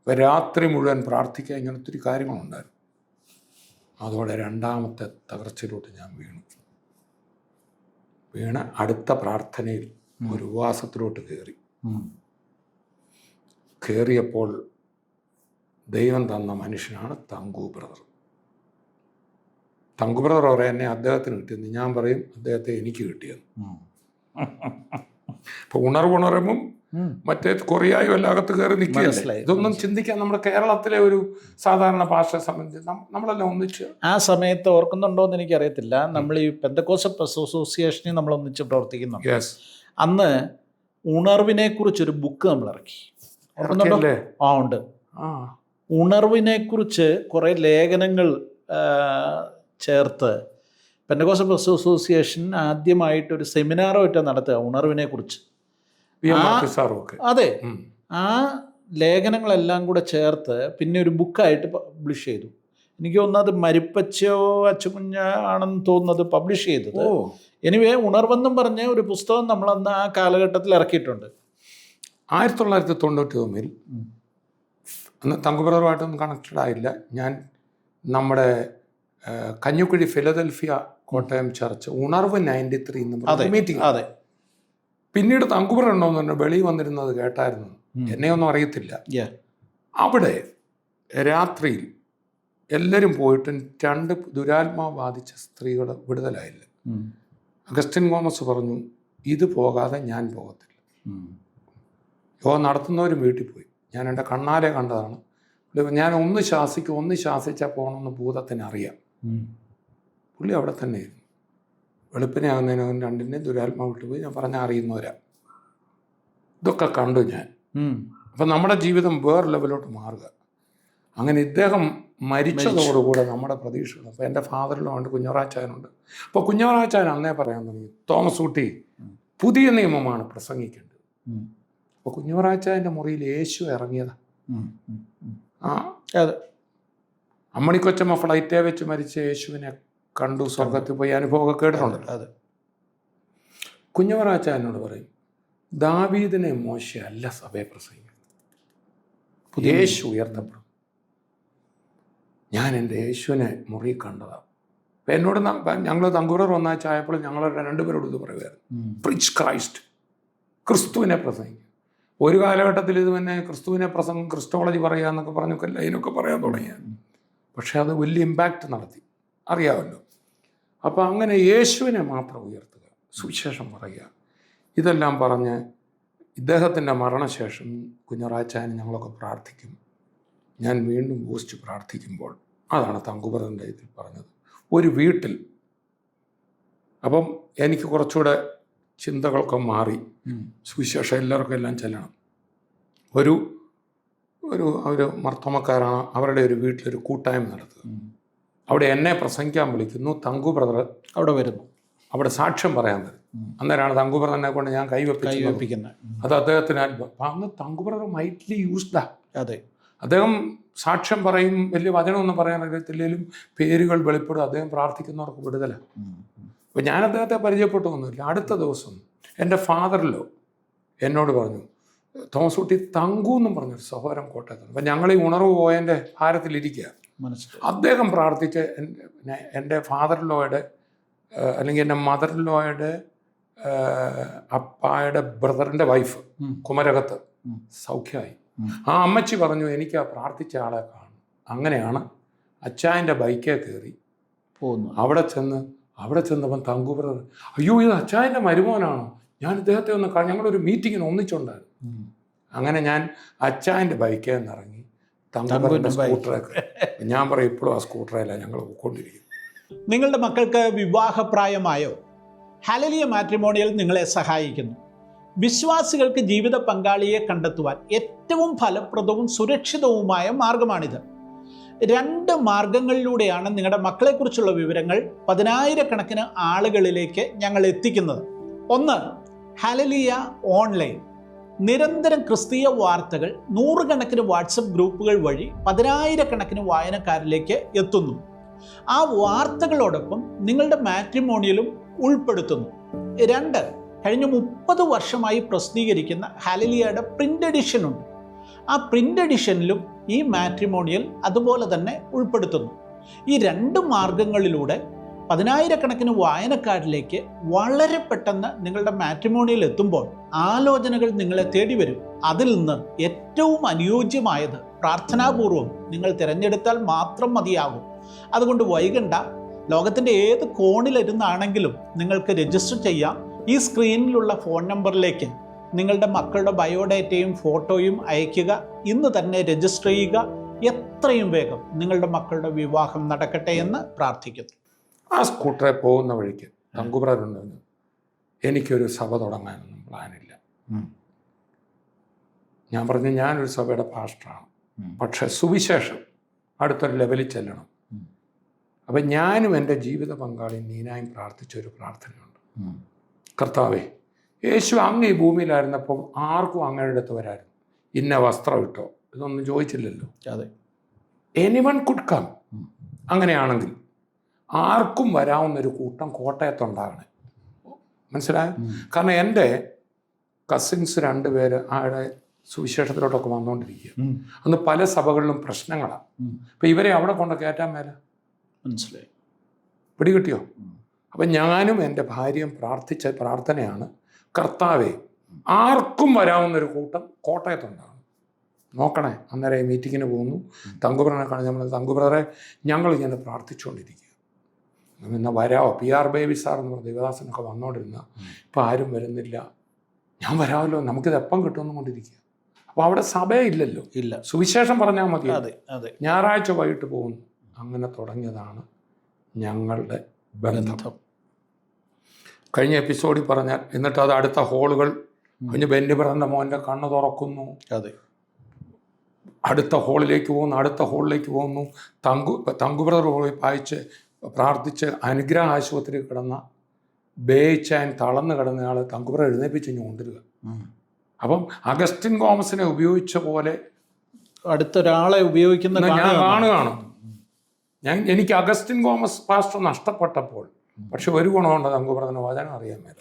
രാത്രി മുഴുവൻ പ്രാർത്ഥിക്കാൻ ഇങ്ങനെ ഒത്തിരി കാര്യങ്ങളുണ്ടായിരുന്നു. അതോടെ 2ാമത്തെ തകർച്ചയിലോട്ട് ഞാൻ വീണ് അടുത്ത പ്രാർത്ഥനയിൽ ഒരു ഉപവാസത്തിലോട്ട് കയറിയപ്പോൾ ദൈവം തന്ന മനുഷ്യനാണ് തങ്കു ബ്രദർ. തങ്കു ബ്രദർ പറയാം എന്നെ അദ്ദേഹത്തിന് കിട്ടിയെന്ന്. ഞാൻ പറയും അദ്ദേഹത്തെ എനിക്ക് കിട്ടിയെന്ന്. ഇപ്പൊ ഉണർവുമ്പം മറ്റേ കൊറിയായും എല്ലാം അകത്ത് കയറി നിൽക്കുകയല്ലേ. ഇതൊന്നും ചിന്തിക്കാൻ നമ്മുടെ കേരളത്തിലെ ഒരു സാധാരണ ഭാഷയെ സംബന്ധിച്ച് നമ്മളെല്ലാം ഒന്നിച്ച് ആ സമയത്ത് ഓർക്കുന്നുണ്ടോ എന്ന് എനിക്കറിയത്തില്ല. നമ്മൾ ഈ പെന്തക്കോസ്തൽ അസോസിയേഷനിൽ നമ്മൾ ഒന്നിച്ച് പ്രവർത്തിക്കുന്നുണ്ട്. അന്ന് ഉണർവിനെ കുറിച്ചൊരു ബുക്ക് നമ്മൾ ഇറക്കി. ഓർക്കുന്നുണ്ടോ? ഉണ്ട്. ഉണർവിനെ കുറിച്ച് കുറേ ലേഖനങ്ങൾ ചേർത്ത് പെന്തക്കോസ്തൽ അസോസിയേഷൻ ആദ്യമായിട്ടൊരു സെമിനാറോ നടത്തുക ഉണർവിനെ കുറിച്ച്. അതെ, ആ ലേഖനങ്ങളെല്ലാം കൂടെ ചേർത്ത് പിന്നെ ഒരു ബുക്കായിട്ട് പബ്ലിഷ് ചെയ്തു. എനിക്ക് തോന്നുന്നത് മരിപ്പച്ചയോ അച്ചുകുഞ്ഞ ആണെന്ന് തോന്നുന്നത് പബ്ലിഷ് ചെയ്തത്. എനിവേ ഉണർവെന്നും പറഞ്ഞ ഒരു പുസ്തകം നമ്മളന്ന് ആ കാലഘട്ടത്തിൽ ഇറക്കിയിട്ടുണ്ട്. 1999 അന്ന് തങ്കുബ്രദറുമായിട്ടൊന്നും കണക്റ്റഡ് ആയില്ല. ഞാൻ നമ്മുടെ കഞ്ഞിക്കുഴി ഫിലദൽഫിയ കോട്ടയം ചർച്ച് ഉണർവ് 93 എന്ന് മീറ്റിംഗ്. അതെ. പിന്നീട് തങ്കുബ്രദർ ഉണ്ടോന്ന് പറഞ്ഞു വെളിയിൽ വന്നിരുന്നത് കേട്ടായിരുന്നു. എന്നെയൊന്നും അറിയത്തില്ല. അവിടെ രാത്രിയിൽ എല്ലാവരും പോയിട്ടും 2 ദുരാത്മാവ് ബാധിച്ച സ്ത്രീകൾ വിടുതലായില്ല. അഗസ്റ്റിൻ തോമസ് പറഞ്ഞു ഇത് പോകാതെ ഞാൻ പോകത്തില്ല. യോഗം നടത്തുന്നവരും വീട്ടിൽ പോയി. ഞാൻ എൻ്റെ കണ്ണാലെ കണ്ടതാണ്. ഞാൻ ഒന്ന് ശാസിച്ചാൽ പോകണമെന്ന് ഭൂതത്തിന് അറിയാം. പുള്ളി അവിടെ തന്നെ ഇരുന്നു. വെളുപ്പിനെ ആകുന്നതിനകം 2 ദുരാത്മാവ് വിട്ടുപോയി. ഞാൻ പറഞ്ഞാൽ അറിയുന്നവരാ. ഇതൊക്കെ കണ്ടു ഞാൻ. അപ്പം നമ്മുടെ ജീവിതം വേറെ ലെവലോട്ട് മാറുക. അങ്ങനെ ഇദ്ദേഹം മരിച്ചതോടുകൂടെ നമ്മുടെ പ്രതീക്ഷകൾ. അപ്പോൾ എൻ്റെ ഫാദറിലുണ്ട്, കുഞ്ഞവറാച്ചായനുണ്ട്. അപ്പോൾ കുഞ്ഞവറാച്ചായൻ അന്നേ പറയാൻ തുടങ്ങി തോമസ് ഊട്ടി പുതിയ നിയമമാണ് പ്രസംഗിക്കേണ്ടത്. അപ്പോൾ കുഞ്ഞവറാച്ചായൻ്റെ മുറിയിൽ യേശു ഇറങ്ങിയതാ. അമ്മണിക്കൊച്ചമ്മ ഫ്ലൈറ്റേ വെച്ച് മരിച്ച യേശുവിനെ കണ്ടു, സ്വർഗത്തിൽ പോയി അനുഭവമൊക്കെ കേട്ടിട്ടുണ്ടല്ലോ. കുഞ്ഞവറാച്ചായനോട് പറയും ദാവീദിനെ മോശയല്ല സഭയെ പ്രസംഗിക്കുന്നത്, യേശു ഉയർത്തപ്പെടും. ഞാൻ എൻ്റെ യേശുവിനെ മുറി കണ്ടതാണ്. അപ്പം എന്നോട് ഞങ്ങൾ തങ്കുബ്രദർ ഒന്നാച്ചായപ്പോൾ ഞങ്ങൾ 2 പേരോട് ഇത് പറയുമായിരുന്നു, പ്രീച്ച് ക്രൈസ്റ്റ്, ക്രിസ്തുവിനെ പ്രസംഗിക്കും. ഒരു കാലഘട്ടത്തിൽ ഇത് തന്നെ ക്രിസ്തുവിനെ പ്രസംഗം ക്രിസ്റ്റോളജി പറയുക എന്നൊക്കെ പറഞ്ഞൊക്കെ ലൈനൊക്കെ പറയാൻ തുടങ്ങിയാണ്. പക്ഷെ അത് വലിയ ഇമ്പാക്റ്റ് നടത്തി, അറിയാമല്ലോ. അപ്പോൾ അങ്ങനെ യേശുവിനെ മാത്രം ഉയർത്തുക, സുവിശേഷം പറയുക, ഇതെല്ലാം പറഞ്ഞ് ഇദ്ദേഹത്തിൻ്റെ മരണശേഷം കുഞ്ഞറാച്ചായൻ ഞങ്ങളൊക്കെ പ്രാർത്ഥിക്കും. ഞാൻ വീണ്ടും ബൂസ്റ്റ് പ്രാർത്ഥിക്കുമ്പോൾ അതാണ് തങ്കുബ്രദറിൻ്റെ ഇതിൽ പറഞ്ഞത്. ഒരു വീട്ടിൽ അപ്പം എനിക്ക് കുറച്ചുകൂടെ ചിന്തകളൊക്കെ മാറി. സുവിശേഷം എല്ലാവർക്കും എല്ലാം ചെല്ലണം. ഒരു മർത്തോമക്കാരാണ്, അവരുടെ ഒരു വീട്ടിലൊരു കൂട്ടായ്മ നടത്തുക. അവിടെ എന്നെ പ്രസംഗിക്കാൻ വിളിക്കുന്നു. തങ്കുബ്രദർ അവിടെ വരുന്നു, അവിടെ സാക്ഷ്യം പറയാൻ വരും. അന്നേരമാണ് തങ്കുബ്രദറിനെ കൊണ്ട് ഞാൻ കൈവപ്പിക്കുന്നത്. അത് അദ്ദേഹത്തിന് അപ്പം അന്ന് തങ്കുബ്രദർ മൈറ്റ്ലി യൂസ്ഡാ. അതെ, അദ്ദേഹം സാക്ഷ്യം പറയും, വലിയ വചനമൊന്നും പറയാൻ അറിയത്തില്ലെങ്കിലും പേരുകൾ വെളിപ്പെടും. അദ്ദേഹം പ്രാർത്ഥിക്കുന്നവർക്ക് വിടുതല. അപ്പോൾ ഞാൻ അദ്ദേഹത്തെ പരിചയപ്പെട്ടൊന്നുമില്ല. അടുത്ത ദിവസം എൻ്റെ ഫാദറിലോ എന്നോട് പറഞ്ഞു തോമസ് ഊട്ടി തങ്കു എന്നും പറഞ്ഞൊരു സഹോദരൻ കോട്ടയത്ത്. അപ്പം ഞങ്ങൾ ഈ ഉണർവ് പോയതിൻ്റെ ഭാരത്തിലിരിക്കുക. അദ്ദേഹം പ്രാർത്ഥിച്ച് എൻ്റെ ഫാദറിലോയുടെ അല്ലെങ്കിൽ എൻ്റെ മദറിലോയുടെ അപ്പായുടെ ബ്രദറിൻ്റെ വൈഫ് കുമരകത്ത് സൗഖ്യമായി. ആ അമ്മച്ചി പറഞ്ഞു എനിക്ക് ആ പ്രാർത്ഥിച്ച ആളെ കാണും. അങ്ങനെയാണ് അച്ചായൻ്റെ ബൈക്കേ കയറി പോകുന്നു. അവിടെ ചെന്നപ്പം തങ്കുബ്രദർ, അയ്യോ ഇത് അച്ചായൻ്റെ മരുമോനാണോ, ഞാൻ ഇദ്ദേഹത്തെ ഒന്ന് ഞങ്ങളൊരു മീറ്റിങ്ങിന് ഒന്നിച്ചുണ്ടായിരുന്നു. അങ്ങനെ ഞാൻ അച്ചായൻ്റെ ബൈക്കേ നിന്നിറങ്ങി തങ്കുബ്രദറിൻ്റെ സ്കൂട്ടറൊക്കെ, ഞാൻ പറയും ഇപ്പോഴും ആ സ്കൂട്ടറല്ല ഞങ്ങൾ പോയിക്കൊണ്ടിരിക്കും. നിങ്ങളുടെ മക്കൾക്ക് വിവാഹപ്രായമായോ? ഹല്ലേലൂയ മാട്രിമോണിയൽ നിങ്ങളെ സഹായിക്കുന്നു. വിശ്വാസികൾക്ക് ജീവിത പങ്കാളിയെ കണ്ടെത്തുവാൻ ഏറ്റവും ഫലപ്രദവും സുരക്ഷിതവുമായ മാർഗമാണിത്. 2 മാർഗങ്ങളിലൂടെയാണ് നിങ്ങളുടെ മക്കളെക്കുറിച്ചുള്ള വിവരങ്ങൾ 10,000 ആളുകളിലേക്ക് ഞങ്ങൾ എത്തിക്കുന്നത്. ഒന്ന്, ഹല്ലേലൂയ ഓൺലൈൻ. നിരന്തരം ക്രിസ്തീയ വാർത്തകൾ 100 വാട്സപ്പ് ഗ്രൂപ്പുകൾ വഴി 10,000 വായനക്കാരിലേക്ക് എത്തുന്നു. ആ വാർത്തകളോടൊപ്പം നിങ്ങളുടെ മാട്രിമോണിയലും ഉൾപ്പെടുത്തുന്നു. 2, കഴിഞ്ഞ 30 വർഷമായി പ്രസിദ്ധീകരിക്കുന്ന ഹല്ലേലൂയയുടെ പ്രിൻ്റ് എഡിഷൻ ഉണ്ട്. ആ പ്രിൻ്റ് എഡിഷനിലും ഈ മാട്രിമോണിയൽ അതുപോലെ തന്നെ ഉൾപ്പെടുത്തുന്നു. ഈ 2 മാർഗങ്ങളിലൂടെ 10,000 വായനക്കാരിലേക്ക് വളരെ പെട്ടെന്ന് നിങ്ങളുടെ മാട്രിമോണിയൽ എത്തുമ്പോൾ ആലോചനകൾ നിങ്ങളെ തേടി വരും. അതിൽ നിന്ന് ഏറ്റവും അനുയോജ്യമായത് പ്രാർത്ഥനാപൂർവം നിങ്ങൾ തിരഞ്ഞെടുത്താൽ മാത്രം മതിയാകും. അതുകൊണ്ട് വൈകണ്ട. ലോകത്തിൻ്റെ ഏത് കോണിലിരുന്നാണെങ്കിലും നിങ്ങൾക്ക് രജിസ്റ്റർ ചെയ്യാം. ഈ സ്ക്രീനിലുള്ള ഫോൺ നമ്പറിലേക്ക് നിങ്ങളുടെ മക്കളുടെ ബയോഡേറ്റയും ഫോട്ടോയും അയയ്ക്കുക. ഇന്ന് തന്നെ രജിസ്റ്റർ ചെയ്യുക. എത്രയും വേഗം നിങ്ങളുടെ മക്കളുടെ വിവാഹം നടക്കട്ടെ എന്ന് പ്രാർത്ഥിക്കുന്നു. ആ സ്കൂട്ടറെ പോകുന്ന വഴിക്ക് തങ്കുബ്രദറുണ്ടെന്ന് എനിക്കൊരു സഭ തുടങ്ങാനൊന്നും പ്ലാനില്ല. ഞാൻ പറഞ്ഞു ഞാനൊരു സഭയുടെ പാസ്റ്ററാണ്, പക്ഷെ സുവിശേഷം അടുത്തൊരു ലെവലിൽ ചെല്ലണം. അപ്പം ഞാനും എൻ്റെ ജീവിത പങ്കാളി നീനായും പ്രാർത്ഥിച്ചൊരു പ്രാർത്ഥനയുണ്ട്. കർത്താവേ, യേശു അങ്ങ് ഈ ഭൂമിയിലായിരുന്നപ്പോൾ ആർക്കും അങ്ങയുടെ അടുത്ത് വരായിരുന്നു. ഇന്ന വസ്ത്രം ഇട്ടോ ഇതൊന്നും ചോദിച്ചില്ലല്ലോ. അതെ, എനിവൺ കുഡ് കം. അങ്ങനെയാണെങ്കിൽ ആർക്കും വരാവുന്നൊരു കൂട്ടം കോട്ടയത്തുണ്ടാകണേ. മനസ്സിലായോ? കാരണം എൻ്റെ കസിൻസ് 2 പേര് അവിടെ സുവിശേഷത്തിലോട്ടൊക്കെ വന്നുകൊണ്ടിരിക്കുക. അന്ന് പല സഭകളിലും പ്രശ്നങ്ങളാണ്. അപ്പം ഇവരെ അവിടെ കൊണ്ട് കയറ്റാൻ മേല. മനസ്സിലായി. പിടികിട്ടിയോ? അപ്പം ഞാനും എൻ്റെ ഭാര്യയും പ്രാർത്ഥിച്ച പ്രാർത്ഥനയാണ്, കർത്താവേ, ആർക്കും വരാവുന്നൊരു കൂട്ടം കോട്ടയത്തുണ്ടാകും, നോക്കണേ. അന്നേരം ഈ മീറ്റിങ്ങിന് പോകുന്നു. തങ്കുബ്രദറെ കാണാൻ നമ്മൾ, തങ്കുബ്രദറെ ഞങ്ങളിങ്ങനെ പ്രാർത്ഥിച്ചുകൊണ്ടിരിക്കുക, ഇന്ന് വരാമോ? PR ബേബി സാർ എന്ന് പറഞ്ഞ ദേവദാസനൊക്കെ വന്നുകൊണ്ടിരുന്ന, ഇപ്പം ആരും വരുന്നില്ല. ഞാൻ വരാമല്ലോ, നമുക്കിത് എപ്പം കിട്ടുമെന്ന് കൊണ്ടിരിക്കുക. അപ്പോൾ അവിടെ സഭയില്ലല്ലോ, ഇല്ല, സുവിശേഷം പറഞ്ഞാൽ മതി. അതെ അതെ. ഞായറാഴ്ച വൈകിട്ട് പോകുന്നു. അങ്ങനെ തുടങ്ങിയതാണ് ഞങ്ങളുടെ ബന്ധം. കഴിഞ്ഞ എപ്പിസോഡിൽ പറഞ്ഞാൽ, എന്നിട്ട് അത് അടുത്ത ഹോളുകൾ കഴിഞ്ഞ് ബെന്നി ബ്രദറിൻ്റെ മോൻ്റെ കണ്ണ് തുറക്കുന്നു. അതെ. അടുത്ത ഹോളിലേക്ക് പോകുന്നു, അടുത്ത ഹോളിലേക്ക് പോകുന്നു. തങ്കു ബ്രദർ പോയി വായിച്ച് പ്രാർത്ഥിച്ച് അനുഗ്രഹ ആശുപത്രി കിടന്ന ബേച്ചാൻ തളർന്ന് കിടന്നയാൾ തങ്കു ബ്രദർ എഴുന്നേപ്പിച്ച് കൊണ്ടുവരിക. അപ്പം അഗസ്റ്റിൻ തോമസിനെ ഉപയോഗിച്ച പോലെ അടുത്തൊരാളെ ഉപയോഗിക്കുന്ന ഞാൻ കാണുകയാണ്. എനിക്ക് അഗസ്റ്റിൻ തോമസ് പാസ്റ്റർ നഷ്ടപ്പെട്ടപ്പോൾ പക്ഷെ ഒരു ഗുണമുണ്ട്, തങ്കു ബ്രദറിന് വചനം അറിയാൻ മേല.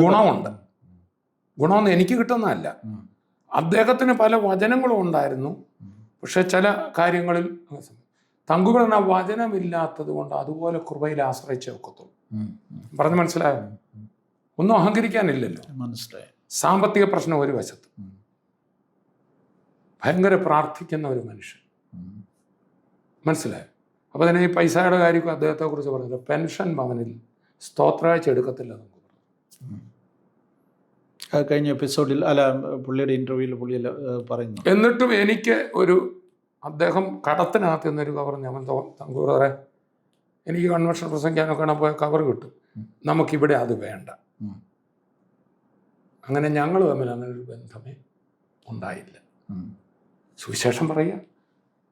ഗുണമുണ്ട്. ഗുണമെന്ന് എനിക്ക് കിട്ടുന്നതല്ല, അദ്ദേഹത്തിന് പല വചനങ്ങളും ഉണ്ടായിരുന്നു. പക്ഷെ ചില കാര്യങ്ങളിൽ തങ്കു ബ്രദറിന് വചനമില്ലാത്തത് കൊണ്ട് അതുപോലെ കൃപയിൽ ആശ്രയിച്ചേ ഒക്കത്തുള്ളൂ. പറഞ്ഞ് മനസ്സിലായോ? ഒന്നും അഹങ്കരിക്കാനില്ലല്ലോ. മനസ്സിലായി. സാമ്പത്തിക പ്രശ്നം ഒരു വശത്ത്, ഭയങ്കര പ്രാർത്ഥിക്കുന്ന ഒരു മനുഷ്യൻ, മനസ്സിലായോ? അപ്പോൾ തന്നെ ഈ പൈസയുടെ കാര്യമൊക്കെ അദ്ദേഹത്തെക്കുറിച്ച് പറഞ്ഞല്ലോ, പെൻഷൻ ഭവനിൽ സ്തോത്രാഴ്ച എടുക്കത്തില്ല നമുക്ക്. കഴിഞ്ഞ എപ്പിസോഡിൽ അല്ല, പുള്ളിയുടെ ഇൻ്റർവ്യൂവിൽ പുള്ളി പറയുന്നു. എന്നിട്ടും എനിക്ക് ഒരു അദ്ദേഹം കടത്തിനകത്ത് നിന്നൊരു കവർ, ഞാൻ തങ്കു ബ്രദറെ എനിക്ക് കൺവെൻഷൻ പ്രസംഗിക്കാനൊക്കെ പോയ കവർ കിട്ടും, നമുക്കിവിടെ അത് വേണ്ട. അങ്ങനെ ഞങ്ങൾ തമ്മിൽ അങ്ങനെ ഒരു ബന്ധമേ ഉണ്ടായില്ല. സുവിശേഷം പറയുക,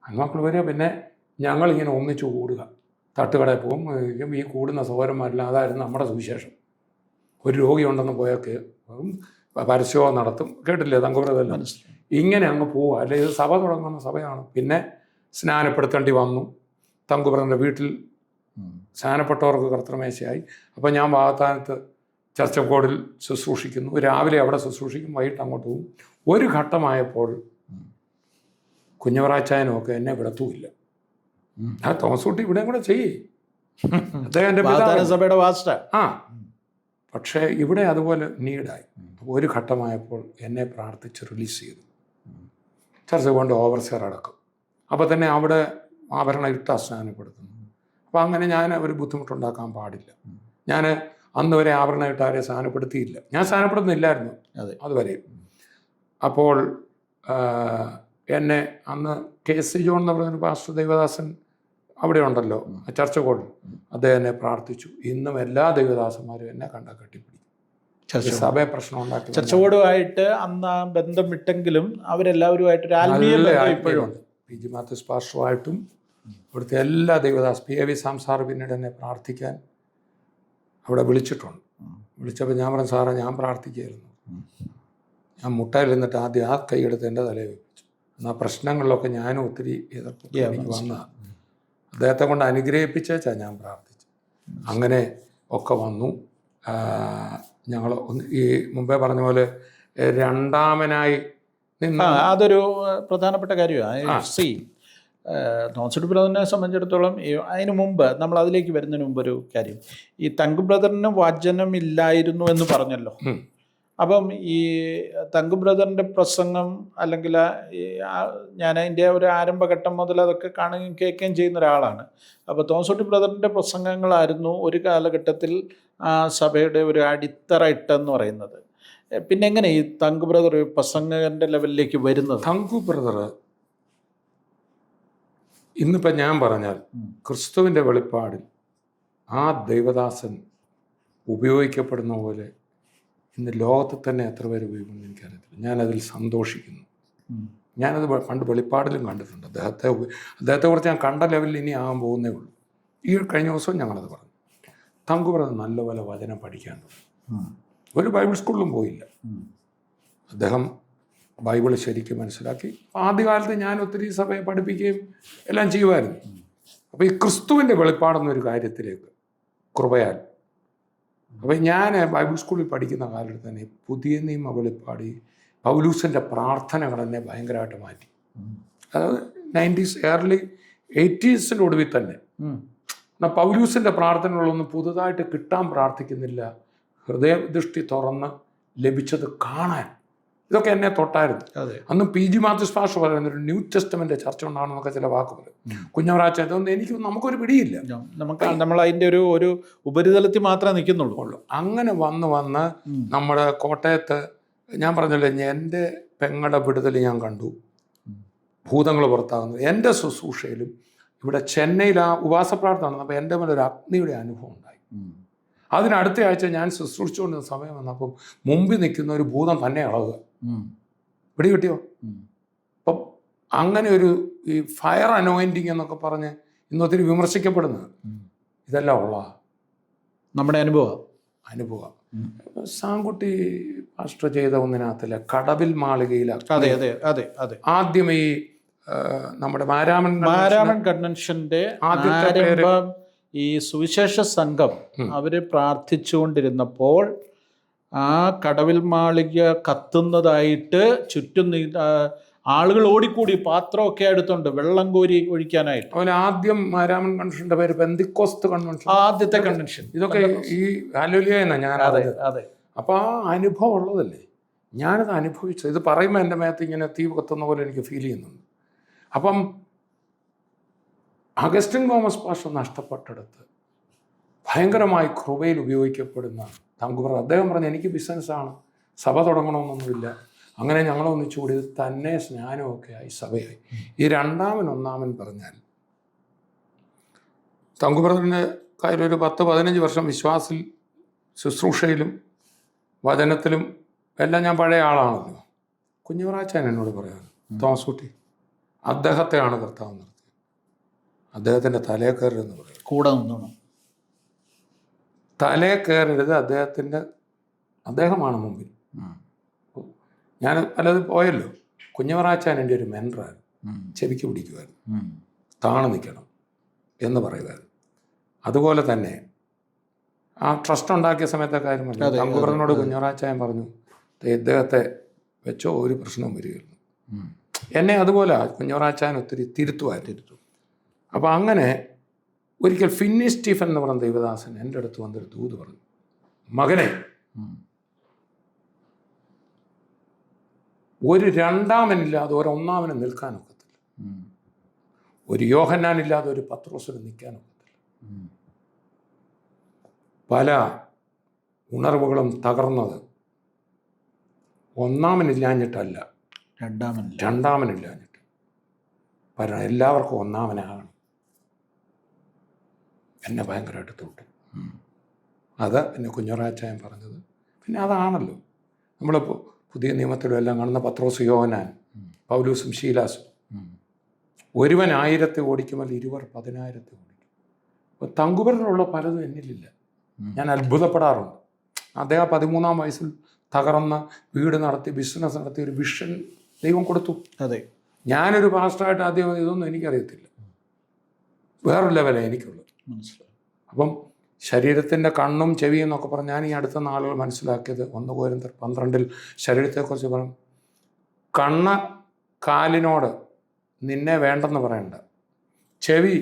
അന്മക്കൾ വരിക, പിന്നെ ഞങ്ങളിങ്ങനെ ഒന്നിച്ചു കൂടുക, തട്ടുകടയിൽ പോകും, ഈ കൂടുന്ന സഹോദരന്മാരെല്ലാം അതായിരുന്നു നമ്മുടെ സുവിശേഷം. ഒരു രോഗിയുണ്ടെന്ന് പോയൊക്കെ പരസ്യവും നടത്തും, കേട്ടില്ലേ തങ്കുബ്രതെല്ലാം. ഇങ്ങനെ അങ്ങ് പോവുക. അല്ലെ, ഇത് സഭ തുടങ്ങുന്ന സഭയാണ്. പിന്നെ സ്നാനപ്പെടുത്തേണ്ടി വന്നു. തങ്കുബ്രദറിൻ്റെ വീട്ടിൽ സ്നാനപ്പെട്ടവർക്ക് കർത്തൃമേശയായി. അപ്പോൾ ഞാൻ വാഗ്ദാനത്ത് ചർച്ചക്കോടിൽ ശുശ്രൂഷിക്കുന്നു, രാവിലെ അവിടെ ശുശ്രൂഷിക്കും, വൈകിട്ട് അങ്ങോട്ട് പോകും. ഒരു ഘട്ടമായപ്പോൾ കുഞ്ഞവറാച്ചായനുമൊക്കെ എന്നെ വിടത്തുമില്ല. ആ തോമസ് കുട്ടി ഇവിടെ കൂടെ ചെയ്യേ, അദ്ദേഹം സഭയുടെ വാസ്റ്റർ. ആ, പക്ഷേ ഇവിടെ അതുപോലെ നീഡായി. അപ്പോൾ ഒരു ഘട്ടമായപ്പോൾ എന്നെ പ്രാർത്ഥിച്ച് റിലീസ് ചെയ്തു. ചർച്ച കൊണ്ട് ഓവർസിയർ അടക്കം. അപ്പോൾ തന്നെ അവിടെ ആഭരണം ഇട്ടാ സ്നാനപ്പെടുത്തുന്നു. അപ്പോൾ അങ്ങനെ ഞാൻ ഒരു ബുദ്ധിമുട്ടുണ്ടാക്കാൻ പാടില്ല. ഞാൻ അന്ന് വരെ ആഭരണം ഇട്ട് ആരെ സ്നാനപ്പെടുത്തിയില്ല, ഞാൻ സ്നാനപ്പെടുന്നില്ലായിരുന്നു അതുവരെ. അപ്പോൾ എന്നെ അന്ന് KC ജോൺ എന്ന് പറയുന്ന പാസ്റ്റർ ദേവദാസൻ അവിടെ ഉണ്ടല്ലോ ചർച്ചകോടിൽ, അദ്ദേഹം എന്നെ പ്രാർത്ഥിച്ചു. ഇന്നും എല്ലാ ദേവദാസന്മാരും എന്നെ കണ്ട കെട്ടിപ്പിടിക്കും. സഭയെ പ്രശ്നം ഉണ്ടാക്കി. ചർച്ചകോടുമായിട്ട് അന്ന് ബന്ധം വിട്ടെങ്കിലും അവരെല്ലാവരുമായിട്ട് ഇപ്പോഴും ഉണ്ട്. PG മാത്യൂസ് പാസ്റ്ററുമായിട്ടും ഇവിടുത്തെ എല്ലാ ദേവദാസ് PAV സാംസാർ പിന്നീട് എന്നെ പ്രാർത്ഥിക്കാൻ അവിടെ വിളിച്ചിട്ടുണ്ട്. വിളിച്ചപ്പോൾ ഞാൻ പറഞ്ഞു, സാറേ ഞാൻ പ്രാർത്ഥിക്കുകയായിരുന്നു. ഞാൻ മുട്ടയിൽ നിന്നിട്ട് ആദ്യം ആ കൈയെടുത്ത് എൻ്റെ തലയിൽ വെപ്പിച്ചു. എന്നാൽ പ്രശ്നങ്ങളിലൊക്കെ ഞാനും ഒത്തിരി എതിർപ്പ് എനിക്ക് വന്നതാണ്. അദ്ദേഹത്തെ കൊണ്ട് അനുഗ്രഹിപ്പിച്ചാ ഞാൻ പ്രാർത്ഥിച്ചു. അങ്ങനെ ഒക്കെ വന്നു. ഞങ്ങൾ ഈ മുമ്പേ പറഞ്ഞ പോലെ രണ്ടാമനായി നിന്ന് അതൊരു പ്രധാനപ്പെട്ട കാര്യമാണ്. തോമസ് ബ്രദറിനെ സംബന്ധിച്ചിടത്തോളം അതിന് മുമ്പ് നമ്മൾ അതിലേക്ക് വരുന്നതിന് മുമ്പ് ഒരു കാര്യം, ഈ തങ്കു ബ്രദറിന് വചനമില്ലായിരുന്നു എന്ന് പറഞ്ഞല്ലോ. അപ്പം ഈ തങ്കു ബ്രദറിൻ്റെ പ്രസംഗം അല്ലെങ്കിൽ ഞാൻ അതിൻ്റെ ഒരു ആരംഭഘട്ടം മുതൽ അതൊക്കെ കാണുകയും കേൾക്കുകയും ചെയ്യുന്ന ഒരാളാണ്. അപ്പോൾ തോമസ് ബ്രദറിൻ്റെ പ്രസംഗങ്ങളായിരുന്നു ഒരു കാലഘട്ടത്തിൽ ആ സഭയുടെ ഒരു അടിത്തറ ഇട്ടെന്ന് പറയുന്നത്. പിന്നെ എങ്ങനെ ഈ തങ്കു ബ്രദർ പ്രസംഗകൻ്റെ ലെവലിലേക്ക് വരുന്നത്? തങ്കു ബ്രദർ ഇന്നിപ്പോൾ ഞാൻ പറഞ്ഞാൽ ക്രിസ്തുവിൻ്റെ വെളിപ്പാടിൽ ആ ദൈവദാസൻ ഉപയോഗിക്കപ്പെടുന്ന പോലെ ഇന്ന് ലോകത്തിൽ തന്നെ എത്ര പേര് ഉപയോഗിക്കുമെന്ന് എനിക്കറിയത്തില്ല. ഞാനതിൽ സന്തോഷിക്കുന്നു. ഞാനത് പണ്ട് വെളിപ്പാടിലും കണ്ടിട്ടുണ്ട്. അദ്ദേഹത്തെക്കുറിച്ച് ഞാൻ കണ്ട ലെവലിൽ ഇനി ആകാൻ പോകുന്നേ ഉള്ളൂ. ഈ കഴിഞ്ഞ ദിവസവും ഞങ്ങളത് പറഞ്ഞു. തങ്കു ബ്രദർ നല്ലപോലെ വചനം പഠിക്കാൻ തുടങ്ങി. ഒരു ബൈബിൾ സ്കൂളിലും പോയില്ല. അദ്ദേഹം ബൈബിൾ ശരിക്കും മനസ്സിലാക്കി. ആദ്യകാലത്ത് ഞാൻ ഒത്തിരി സഭയെ പഠിപ്പിക്കുകയും എല്ലാം ചെയ്യുമായിരുന്നു. അപ്പോൾ ഈ ക്രിസ്തുവിൻ്റെ വെളിപ്പാടെന്നൊരു കാര്യത്തിലേക്ക് കൃപയാൽ, അപ്പോൾ ഞാൻ ബൈബിൾ സ്കൂളിൽ പഠിക്കുന്ന കാലത്ത് തന്നെ പുതിയ നിയമ വെളിപ്പാട് പൗലൂസിൻ്റെ പ്രാർത്ഥനകൾ എന്നെ ഭയങ്കരമായിട്ട് മാറ്റി. അതായത് 90s early 80s ഒടുവിൽ തന്നെ എന്നാൽ പൗലൂസിൻ്റെ പ്രാർത്ഥനകളൊന്നും പുതുതായിട്ട് കിട്ടാൻ പ്രാർത്ഥിക്കുന്നില്ല. ഹൃദയദൃഷ്ടി തുറന്ന് ലഭിച്ചത് കാണാൻ ഇതൊക്കെ എന്നെ തൊട്ടായിരുന്നു. അന്ന് PG മാത്യൂസ് പാസ്റ്റർ പറയുന്നൊരു ന്യൂ ടെസ്റ്റമെൻ്റ് ചർച്ച ഉണ്ടാകണമെന്നൊക്കെ ചില വാക്ക് പറയും. കുഞ്ഞവറാച്ച ഇതൊന്നും നമുക്കൊരു പിടിയില്ല. നമ്മൾ അതിൻ്റെ ഒരു ഉപരിതലത്തിൽ മാത്രമേ നിൽക്കുന്നുള്ളൂ. അങ്ങനെ വന്ന് നമ്മുടെ കോട്ടയത്ത് ഞാൻ പറഞ്ഞല്ലോ, എൻ്റെ പെങ്ങളുടെ വിടുതൽ ഞാൻ കണ്ടു, ഭൂതങ്ങൾ പുറത്താകുന്നത്. എൻ്റെ ശുശ്രൂഷയിലും ഇവിടെ ചെന്നൈയിൽ ആ ഉപവാസപ്രാർത്ഥന നടന്നു. അപ്പോൾ എൻ്റെ മേലൊരു അഗ്നിയുടെ അനുഭവം ഉണ്ടായി. അതിനടുത്ത ആഴ്ച ഞാൻ ശുശ്രൂഷിച്ചുകൊണ്ടിരുന്ന സമയം വന്നപ്പം മുമ്പിൽ നിൽക്കുന്ന ഒരു ഭൂതം തന്നെ ഇളകുക. പിടി കിട്ടിയോ? അപ്പം അങ്ങനെ ഒരു ഈ ഫയർ അനോയിൻറ്റിങ് എന്നൊക്കെ പറഞ്ഞ് ഇന്നൊത്തിരി വിമർശിക്കപ്പെടുന്നത് ഇതെല്ലാം ഉള്ള നമ്മുടെ അനുഭവം. സാങ്കുട്ടി പാസ്റ്റർ ചെയ്ത ഒന്നിനകത്തില്ല, കടവിൽ മാളികയിലാണ്. അതെ. ആദ്യം ഈ നമ്മുടെ മാരാമൺ കൺവെൻഷന്റെ ആരംഭം ഈ സുവിശേഷ സംഘം അവര് പ്രാർത്ഥിച്ചുകൊണ്ടിരുന്നപ്പോൾ ആ കടവിൽ മാളിക കത്തുന്നതായിട്ട് ചുറ്റും ആളുകൾ ഓടിക്കൂടി, പാത്രമൊക്കെ അടുത്തുണ്ട് വെള്ളം കോരി ഒഴിക്കാനായിട്ട്. അതുപോലെ ആദ്യം മാരാമൺ കൺവെൻഷന്റെ പേര് പെന്തിക്കോസ്ത് കൺവെൻഷൻ, ആദ്യത്തെ കൺവെൻഷൻ. ഇതൊക്കെ ഈ ഹല്ലേലൂയ എന്നാ ഞാൻ. അതെ. അപ്പോൾ ആ അനുഭവം ഉള്ളതല്ലേ, ഞാനത് അനുഭവിച്ചത്. ഇത് പറയുമ്പോൾ എൻ്റെ മേത്ത് ഇങ്ങനെ തീ കത്തുന്ന പോലെ എനിക്ക് ഫീൽ ചെയ്യുന്നുണ്ട്. അപ്പം അഗസ്റ്റിൻ തോമസ് പാസ്റ്റർ നഷ്ടപ്പെട്ടെടുത്ത് ഭയങ്കരമായി കൃപയിൽ ഉപയോഗിക്കപ്പെടുന്ന തങ്കുബ്രദർ, അദ്ദേഹം പറഞ്ഞു എനിക്ക് ബിസിനസ്സാണ്, സഭ തുടങ്ങണമെന്നൊന്നുമില്ല. അങ്ങനെ ഞങ്ങളൊന്നിച്ചുകൂടി തന്നെ സ്നാനമൊക്കെ ആയി സഭയായി. ഈ രണ്ടാമൻ ഒന്നാമൻ പറഞ്ഞാൽ തങ്കുബ്രദറിൻ്റെ കാര്യം ഒരു 10-15 വർഷം വിശ്വാസിൽ ശുശ്രൂഷയിലും വചനത്തിലും എല്ലാം ഞാൻ പഴയ ആളാണല്ലോ. കുഞ്ഞുറാച്ചാൻ എന്നോട് പറയാറ്, തോമസ് കുട്ടി അദ്ദേഹത്തെയാണ് കർത്താവ് നിർത്തിയത്, അദ്ദേഹത്തിൻ്റെ തലേ കയറരുതെന്ന് പറയും. കൂടെ നിന്നോണം, തലേ കയറരുത്, അദ്ദേഹമാണ് മുമ്പിൽ. ഞാൻ പലത് പോയല്ലോ. കുഞ്ഞുറാച്ചാൻ എൻ്റെ ഒരു മെൻറ്ററായിരുന്നു, ചെവിക്ക് പിടിക്കുമായിരുന്നു, താണു നിൽക്കണം എന്ന് പറയുമായിരുന്നു. അതുപോലെ തന്നെ ആ ട്രസ്റ്റ് ഉണ്ടാക്കിയ സമയത്തെ കാര്യമല്ല, തങ്കുബ്രദറിനോട് കുഞ്ഞുറാച്ചാൻ പറഞ്ഞു ഇദ്ദേഹത്തെ വെച്ചോ, ഒരു പ്രശ്നവും വരികയുള്ളൂ. എന്നെ അതുപോലെ കുഞ്ഞുറാച്ചാൻ ഒത്തിരി തിരുത്തുമായിരുന്നു. അപ്പോൾ അങ്ങനെ ഒരിക്കൽ ഫിന്നി സ്റ്റീഫൻ എന്ന് പറഞ്ഞ ദൈവദാസൻ എൻ്റെ അടുത്ത് വന്നൊരു ദൂത് പറഞ്ഞു, മകനെ, ഒരു രണ്ടാമനില്ലാതെ ഒരൊന്നാമന് നിൽക്കാനൊക്കത്തില്ല, ഒരു യോഹന്നാനില്ലാതെ ഒരു പത്രോസിന് നിൽക്കാനൊക്കത്തില്ല. പല ഉണർവുകളും തകർന്നത് ഒന്നാമനില്ലാഞ്ഞിട്ടല്ല, രണ്ടാമനില്ലാഞ്ഞിട്ട്. കാരണം എല്ലാവർക്കും ഒന്നാമനാകണം. എന്നെ ഭയങ്കരമായിട്ട് തൊട്ടു. അത് പിന്നെ കുഞ്ഞുറാച്ചായൻ പറഞ്ഞത്. പിന്നെ അതാണല്ലോ നമ്മളിപ്പോൾ പുതിയ നിയമത്തിലും എല്ലാം കാണുന്ന പത്രോസ്, യോഹന്നാൻ, പൗലൂസും ശീലാസും. ഒരുവൻ 1000 ഓടിക്കുമ്പോൾ 20 10,000 ഓടിക്കും. അപ്പോൾ തങ്കുബ്രദറിലുള്ള പലതും എന്നിലില്ല. ഞാൻ അത്ഭുതപ്പെടാറുണ്ട്. അദ്ദേഹം 13-ാം വയസ്സിൽ തകർന്ന വീട് നടത്തി, ബിസിനസ് നടത്തി, ഒരു വിഷൻ ദൈവം കൊടുത്തു. അതെ, ഞാനൊരു പാസ്റ്ററായിട്ട് ആദ്യം ഇതൊന്നും എനിക്കറിയത്തില്ല, വേറൊരു ലെവലാണ് എനിക്കുള്ളത്. അപ്പം ശരീരത്തിൻ്റെ കണ്ണും ചെവിയും എന്നൊക്കെ പറഞ്ഞ് ഞാൻ ഈ അടുത്ത നാളുകൾ മനസ്സിലാക്കിയത് 1 കൊരിന്ത്യർ 12 ശരീരത്തെക്കുറിച്ച് പറയും. കണ്ണ് കാലിനോട് നിന്നെ വേണ്ടെന്ന് പറയണ്ട, ചെവി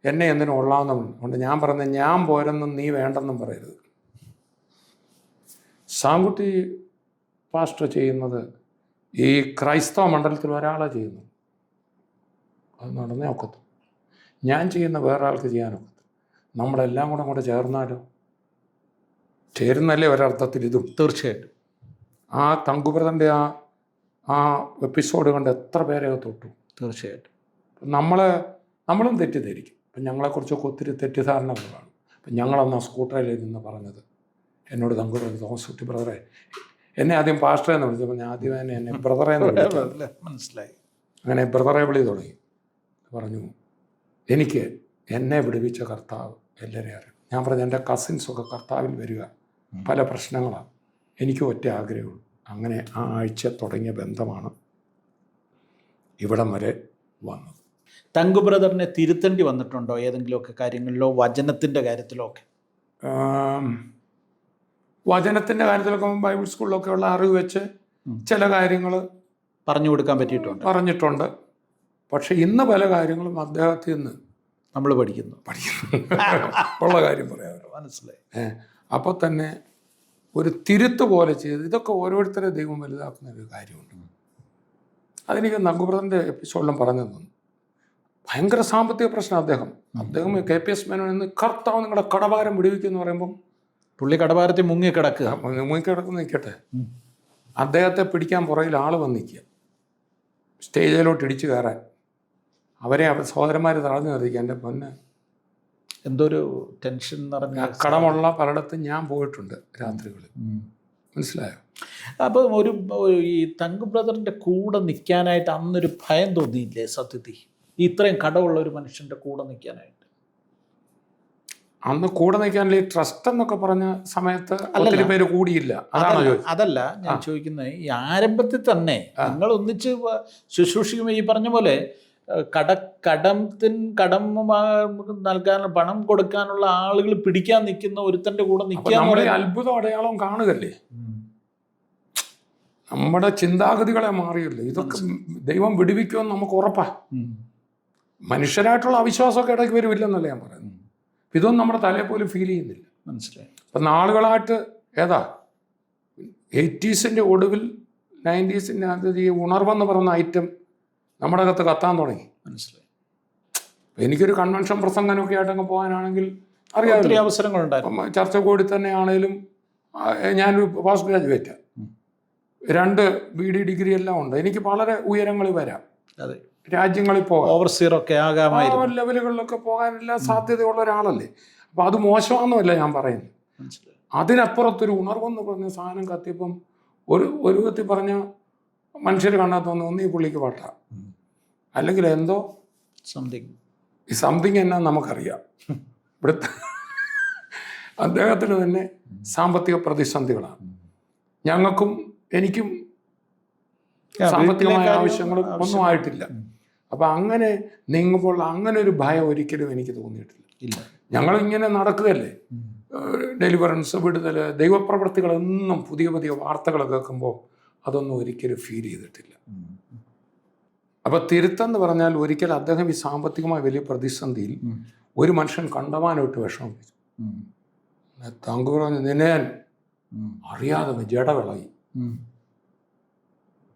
എന്നെ എന്തിനും ഉള്ളാവുന്നുണ്ട്. ഞാൻ പറയുന്നത് ഞാൻ പോരെന്നും നീ വേണ്ടെന്നും പറയരുത്. സാങ്കുട്ടി പാസ്റ്റർ ചെയ്യുന്നത് ഈ ക്രൈസ്തവ മണ്ഡലത്തിൽ ഒരാളെ ചെയ്യുന്നു, അത് നടന്നേ ഒക്കത്തു. ഞാൻ ചെയ്യുന്ന വേറെ ആൾക്ക് ചെയ്യാനൊക്കത്തു. നമ്മളെല്ലാം കൂടെ അങ്ങോട്ട് ചേർന്നാലോ, ചേരുന്നല്ലേ ഒരർത്ഥത്തിൽ ഇതും. തീർച്ചയായിട്ടും ആ തങ്കുബ്രദറിൻ്റെ ആ എപ്പിസോഡ് കണ്ട് എത്ര പേരെ തൊട്ടു. തീർച്ചയായിട്ടും നമ്മളും തെറ്റിദ്ധരിക്കും. അപ്പം ഞങ്ങളെക്കുറിച്ചൊക്കെ ഒത്തിരി തെറ്റിദ്ധാരണകളാണ്. അപ്പം ഞങ്ങളന്ന് ആ സ്കൂട്ടറിൽ നിന്ന് പറഞ്ഞത്, എന്നോട് തങ്കുബ്രദർ, തോമസ് കുട്ടി ബ്രദറെ, എന്നെ ആദ്യം പാസ്റ്ററെ എന്ന് വിളിച്ചപ്പോൾ ഞാൻ ആദ്യം തന്നെ എന്നെ ബ്രദറെ എന്ന് വിളിച്ചു. മനസ്സിലായി. അങ്ങനെ ബ്രദറെ വിളി തുടങ്ങി. പറഞ്ഞു, എനിക്ക് എന്നെ വിടുവിച്ച കർത്താവ് എല്ലാവരെയും അറിയാം. ഞാൻ പറഞ്ഞു, എൻ്റെ കസിൻസൊക്കെ കർത്താവിൽ വരിക, പല പ്രശ്നങ്ങളാണ്, എനിക്ക് ഒറ്റ ആഗ്രഹമുള്ളൂ. അങ്ങനെ ആ ആഴ്ച തുടങ്ങിയ ബന്ധമാണ് ഇവിടം വരെ വന്നത്. തങ്കുബ്രദറിനെ തിരുത്തേണ്ടി വന്നിട്ടുണ്ടോ ഏതെങ്കിലുമൊക്കെ കാര്യങ്ങളിലോ, വചനത്തിൻ്റെ കാര്യത്തിലോ ഒക്കെ? വചനത്തിൻ്റെ കാര്യത്തിലൊക്കെ ബൈബിൾ സ്കൂളിലൊക്കെ ഉള്ള അറിവ് വെച്ച് ചില കാര്യങ്ങൾ പറഞ്ഞു കൊടുക്കാൻ പറ്റിയിട്ടുണ്ട്. പറഞ്ഞിട്ടുണ്ട്. പക്ഷെ ഇന്ന് പല കാര്യങ്ങളും അദ്ദേഹത്തിൽ നിന്ന് നമ്മൾ പഠിക്കുന്നു ഉള്ള കാര്യം പറയാം. മനസ്സിലായി. അപ്പോൾ തന്നെ ഒരു തിരുത്ത് പോലെ ചെയ്ത് ഇതൊക്കെ ഓരോരുത്തരെ ദൈവം വലുതാക്കുന്ന ഒരു കാര്യമുണ്ട്. അതെനിക്ക് നങ്കുബ്രദറിൻ്റെ എപ്പിസോഡിലും പറഞ്ഞു തന്നു. ഭയങ്കര സാമ്പത്തിക പ്രശ്നം അദ്ദേഹം KPS മേനോൻ എന്ന് കർത്താവ് നിങ്ങളുടെ കടഭാരം വിടുവിക്കുമെന്ന് പറയുമ്പം പുള്ളി കടഭാരത്തിൽ മുങ്ങിക്കിടക്കുക. മുങ്ങിക്കിടക്കുന്ന നിൽക്കട്ടെ, അദ്ദേഹത്തെ പിടിക്കാൻ പുറകിൽ ആൾ വന്ന് നിൽക്കുക, സ്റ്റേജിലോട്ട് ഇടിച്ചു കയറാൻ. അവരെ സഹോദരന്മാർ തടഞ്ഞു നിർത്തിക്കുക. എൻ്റെ പൊന്ന്, എന്തൊരു ടെൻഷൻ നിറഞ്ഞ കടമുള്ള പലയിടത്തും ഞാൻ പോയിട്ടുണ്ട് രാത്രികളിൽ. മനസ്സിലായോ? അപ്പം ഈ തങ്കു ബ്രദറിൻ്റെ കൂടെ നിൽക്കാനായിട്ട് അന്നൊരു ഭയം തോന്നിയില്ലേ സത്യത്തിൽ? ഇത്രയും കടമുള്ള ഒരു മനുഷ്യൻ്റെ കൂടെ നിൽക്കാനായിട്ട് അന്ന് കൂടെ നിൽക്കാനുള്ള ഈ ട്രസ്റ്റ് എന്നൊക്കെ പറഞ്ഞ സമയത്ത് ഒത്തിരി പേര് കൂടിയില്ല. അതല്ല ഞാൻ ചോദിക്കുന്നത്. ഈ ആരംഭത്തിൽ തന്നെ നിങ്ങൾ ഒന്നിച്ച് ശുശ്രൂഷിക്കുമ്പോൾ ഈ പറഞ്ഞ പോലെ കടം നൽകാൻ പണം കൊടുക്കാനുള്ള ആളുകൾ പിടിക്കാൻ നിൽക്കുന്ന ഒരുത്തൻ്റെ കൂടെ നിൽക്കാൻ അത്ഭുതം അടയാളം കാണുകല്ലേ. നമ്മുടെ ചിന്താഗതികളെ മാറിയല്ലേ. ഇതൊക്കെ ദൈവം വിടുവിക്കുമെന്ന് നമുക്ക് ഉറപ്പാ. മനുഷ്യരായിട്ടുള്ള അവിശ്വാസമൊക്കെ ഇടയ്ക്ക് വരുമില്ലെന്നല്ല ഞാൻ പറയുന്നത്. ഇതൊന്നും നമ്മുടെ തലയെ പോലും ഫീൽ ചെയ്യുന്നില്ല. മനസ്സിലായി. ഇപ്പം നാളുകളായിട്ട് 80s ഒടുവിൽ 90s ഈ ഉണർവെന്ന് പറയുന്ന ഐറ്റം നമ്മുടെ അകത്ത് കത്താൻ തുടങ്ങി. മനസ്സിലായി. എനിക്കൊരു കൺവെൻഷൻ പ്രസംഗനൊക്കെ ആയിട്ടങ്ങ് പോകാനാണെങ്കിൽ അറിയാം അവസരങ്ങളുണ്ടായിരുന്നു. ചർച്ച കൂടി തന്നെ ആണെങ്കിലും ഞാനൊരു പോസ്റ്റ് ഗ്രാജുവേറ്റാണ്, 2 BD ഡിഗ്രി എല്ലാം ഉണ്ട്. എനിക്ക് വളരെ ഉയരങ്ങളിൽ വരാം, അതെ, രാജ്യങ്ങളിൽ പോകാം, ഓവർസിയറൊക്കെ ആകാമായിരുന്നു, ലെവലുകളിലൊക്കെ പോകാനെല്ലാം സാധ്യതയുള്ള ഒരാളല്ലേ. അപ്പം അത് മോശമാണെന്നല്ല ഞാൻ പറയുന്നത്. അതിനപ്പുറത്തൊരു ഉണർവെന്ന് പറഞ്ഞ സാധനം കത്തിയപ്പം ഒരു വിധത്തിൽ പറഞ്ഞ മനുഷ്യർ കണ്ടാൽ ഈ പുള്ളിക്ക് പാട്ട, അല്ലെങ്കിൽ എന്തോ സംതിങ് എന്നാ നമുക്കറിയാം. ഇവിടുത്തെ അദ്ദേഹത്തിന് തന്നെ സാമ്പത്തിക പ്രതിസന്ധികളാണ്. ഞങ്ങൾക്കും എനിക്കും സാമ്പത്തികമായ ആവശ്യങ്ങളും ഒന്നും ആയിട്ടില്ല. അപ്പം അങ്ങനെ നീങ്ങുമ്പോൾ അങ്ങനെ ഒരു ഭയം ഒരിക്കലും എനിക്ക് തോന്നിയിട്ടില്ല. ഞങ്ങളിങ്ങനെ നടക്കുകയല്ലേ, ഡെലിവറൻസ്, വിടുതൽ, ദൈവപ്രവൃത്തികളെന്നും പുതിയ പുതിയ വാർത്തകൾ കേൾക്കുമ്പോൾ അതൊന്നും ഒരിക്കലും ഫീൽ ചെയ്തിട്ടില്ല. അപ്പം തിരുത്തെന്ന് പറഞ്ഞാൽ ഒരിക്കൽ അദ്ദേഹം ഈ സാമ്പത്തികമായ വലിയ പ്രതിസന്ധിയിൽ ഒരു മനുഷ്യൻ കണ്ടമാനായിട്ട് വിഷമിപ്പിച്ചു. തങ്കു പറഞ്ഞു, നിന്നെ അറിയാതെ ജടവിളകി.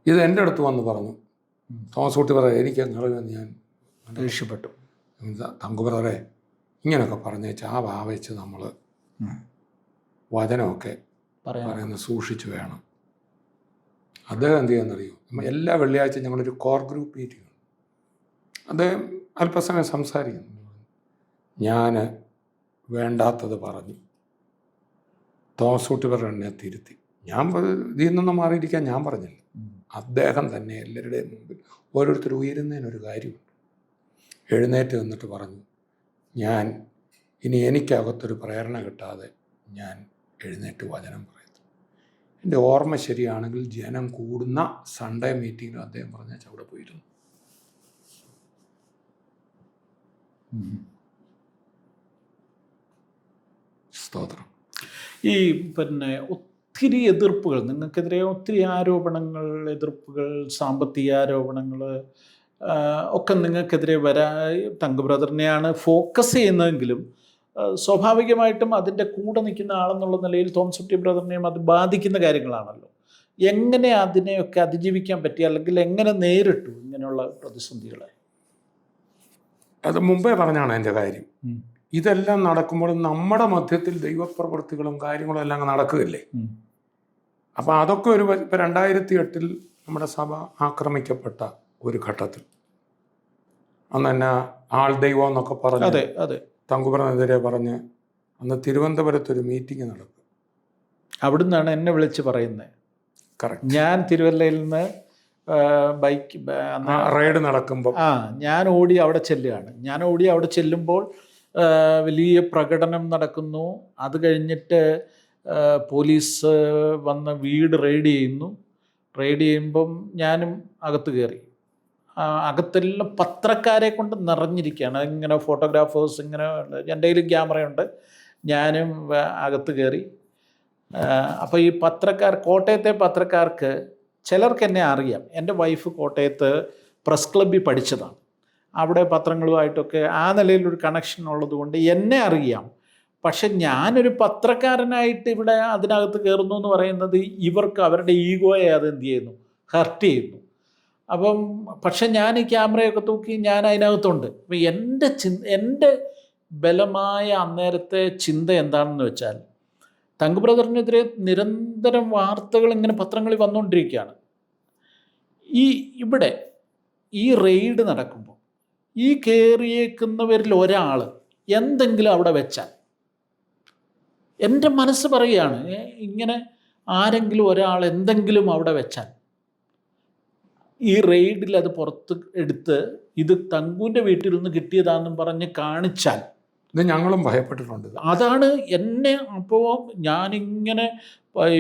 ഇത് എൻ്റെ അടുത്ത് വന്ന് പറഞ്ഞു, തോമസ് കുട്ടി പറയാം, എനിക്ക് നിറവെന്ന് ഞാൻ രക്ഷപ്പെട്ടു. തങ്കു ബ്രദറെ ഇങ്ങനെയൊക്കെ പറഞ്ഞേച്ച് ഭാവിച്ച് നമ്മൾ വചനമൊക്കെ പറയുന്നത് സൂക്ഷിച്ച് വേണം. അദ്ദേഹം എന്ത് ചെയ്യാന്നറിയോ, എല്ലാ വെള്ളിയാഴ്ചയും ഞങ്ങളൊരു കോർ ഗ്രൂപ്പ് മീറ്റിംഗ് ഉണ്ട്. അദ്ദേഹം അല്പസമയം സംസാരിക്കുന്നു. ഞാൻ വേണ്ടാത്തത് പറഞ്ഞു, തോമസ് കുട്ടി ബ്രദർ എന്നെ തിരുത്തി. ഞാൻ ഇതിൽ നിന്നും മാറിയിരിക്കാൻ ഞാൻ പറഞ്ഞില്ല. അദ്ദേഹം തന്നെ എല്ലാവരുടെയും മുമ്പിൽ ഓരോരുത്തർ ഉയരുന്നതിനൊരു കാര്യമുണ്ട്. എഴുന്നേറ്റ് നിന്നിട്ട് പറഞ്ഞു, ഞാൻ ഇനി എനിക്കകത്തൊരു പ്രേരണ കിട്ടാതെ ഞാൻ എഴുന്നേറ്റ് വചനം പറയുന്നു. എൻ്റെ ഓർമ്മ ശരിയാണെങ്കിൽ ജനം കൂടുന്ന സൺഡേ മീറ്റിങ്ങിലും അദ്ദേഹം പറഞ്ഞ അവിടെ പോയിരുന്നു. സ്തോത്രം. ഈ ഒത്തിരി എതിർപ്പുകൾ നിങ്ങൾക്കെതിരെ, ഒത്തിരി ആരോപണങ്ങൾ, എതിർപ്പുകൾ, സാമ്പത്തിക ആരോപണങ്ങൾ ഒക്കെ നിങ്ങൾക്കെതിരെ തങ്കു ബ്രദറിനെയാണ് ഫോക്കസ് ചെയ്യുന്നതെങ്കിലും സ്വാഭാവികമായിട്ടും അതിൻ്റെ കൂടെ നിൽക്കുന്ന ആളെന്നുള്ള നിലയിൽ തോമസ് കുട്ടി ബ്രദറിനെയും അത് ബാധിക്കുന്ന കാര്യങ്ങളാണല്ലോ. എങ്ങനെ അതിനെയൊക്കെ അതിജീവിക്കാൻ പറ്റി, അല്ലെങ്കിൽ എങ്ങനെ നേരിട്ടു ഇങ്ങനെയുള്ള പ്രതിസന്ധികളെ? അത് മുമ്പേ പറഞ്ഞാണ് എൻ്റെ കാര്യം. ഇതെല്ലാം നടക്കുമ്പോൾ നമ്മുടെ മധ്യത്തിൽ ദൈവപ്രവൃത്തികളും കാര്യങ്ങളും എല്ലാം നടക്കുകയല്ലേ. അപ്പം അതൊക്കെ ഒരു 2008 നമ്മുടെ സഭ ആക്രമിക്കപ്പെട്ട ഒരു ഘട്ടത്തിൽ അന്ന് തന്നെ ആൾ ദൈവം എന്നൊക്കെ പറഞ്ഞ് തങ്കുബ്രദറിനെതിരെ പറഞ്ഞ് അന്ന് തിരുവനന്തപുരത്തൊരു മീറ്റിംഗ് നടക്കും. അവിടുന്നാണ് എന്നെ വിളിച്ച് പറയുന്നത്. കറക്റ്റ്. ഞാൻ തിരുവല്ലയിൽ നിന്ന് ബൈക്ക് റൈഡ് നടക്കുമ്പോൾ ഞാൻ ഓടി അവിടെ ചെല്ലുമ്പോൾ വലിയ പ്രകടനം നടക്കുന്നു. അത് കഴിഞ്ഞിട്ട് പോലീസ് വന്ന് വീട് റെയ്ഡ് ചെയ്യുമ്പം ഞാനും അകത്ത് കയറി. അകത്തെല്ലാം പത്രക്കാരെ കൊണ്ട് നിറഞ്ഞിരിക്കുകയാണ്. ഇങ്ങനെ ഫോട്ടോഗ്രാഫേഴ്സ്, ഇങ്ങനെ എൻ്റെ കയ്യിൽ ക്യാമറയുണ്ട്. ഞാനും അകത്ത് കയറി. അപ്പോൾ ഈ കോട്ടയത്തെ പത്രക്കാർക്ക് ചിലർക്ക് എന്നെ അറിയാം. എൻ്റെ വൈഫ് കോട്ടയത്ത് പ്രസ് ക്ലബ്ബിൽ പഠിച്ചതാണ്. അവിടെ പത്രങ്ങളുമായിട്ടൊക്കെ ആ നിലയിലൊരു കണക്ഷൻ ഉള്ളതുകൊണ്ട് എന്നെ അറിയാം. പക്ഷെ ഞാനൊരു പത്രക്കാരനായിട്ട് ഇവിടെ അതിനകത്ത് കയറുന്നു എന്ന് പറയുന്നത് ഇവർക്ക് അവരുടെ ഈഗോയെ അത് എന്ത് ചെയ്യുന്നു, ഹർട്ട് ചെയ്യുന്നു. അപ്പം പക്ഷെ ഞാൻ ഈ ക്യാമറയൊക്കെ തൂക്കി ഞാൻ അതിനകത്തുണ്ട്. അപ്പം എൻ്റെ ബലമായ അന്നേരത്തെ ചിന്ത എന്താണെന്ന് വെച്ചാൽ, തങ്കു ബ്രദറിനെതിരെ നിരന്തരം വാർത്തകൾ ഇങ്ങനെ പത്രങ്ങളിൽ വന്നുകൊണ്ടിരിക്കുകയാണ്. ഇവിടെ ഈ റെയ്ഡ് നടക്കുമ്പോൾ ഈ കയറിയേക്കുന്നവരിൽ ഒരാൾ എന്തെങ്കിലും അവിടെ വെച്ചാൽ, എൻ്റെ മനസ്സ് പറയുകയാണ്, ഇങ്ങനെ ആരെങ്കിലും ഒരാൾ എന്തെങ്കിലും അവിടെ വെച്ചാൽ ഈ റെയ്ഡിൽ അത് പുറത്ത് എടുത്ത് ഇത് തങ്കുവിൻ്റെ വീട്ടിൽ നിന്ന് കിട്ടിയതാണെന്നും പറഞ്ഞ് കാണിച്ചാൽ ഇത് ഞങ്ങളും ഭയപ്പെട്ടിട്ടുണ്ട്. അതാണ് എന്നെ. അപ്പോൾ ഞാനിങ്ങനെ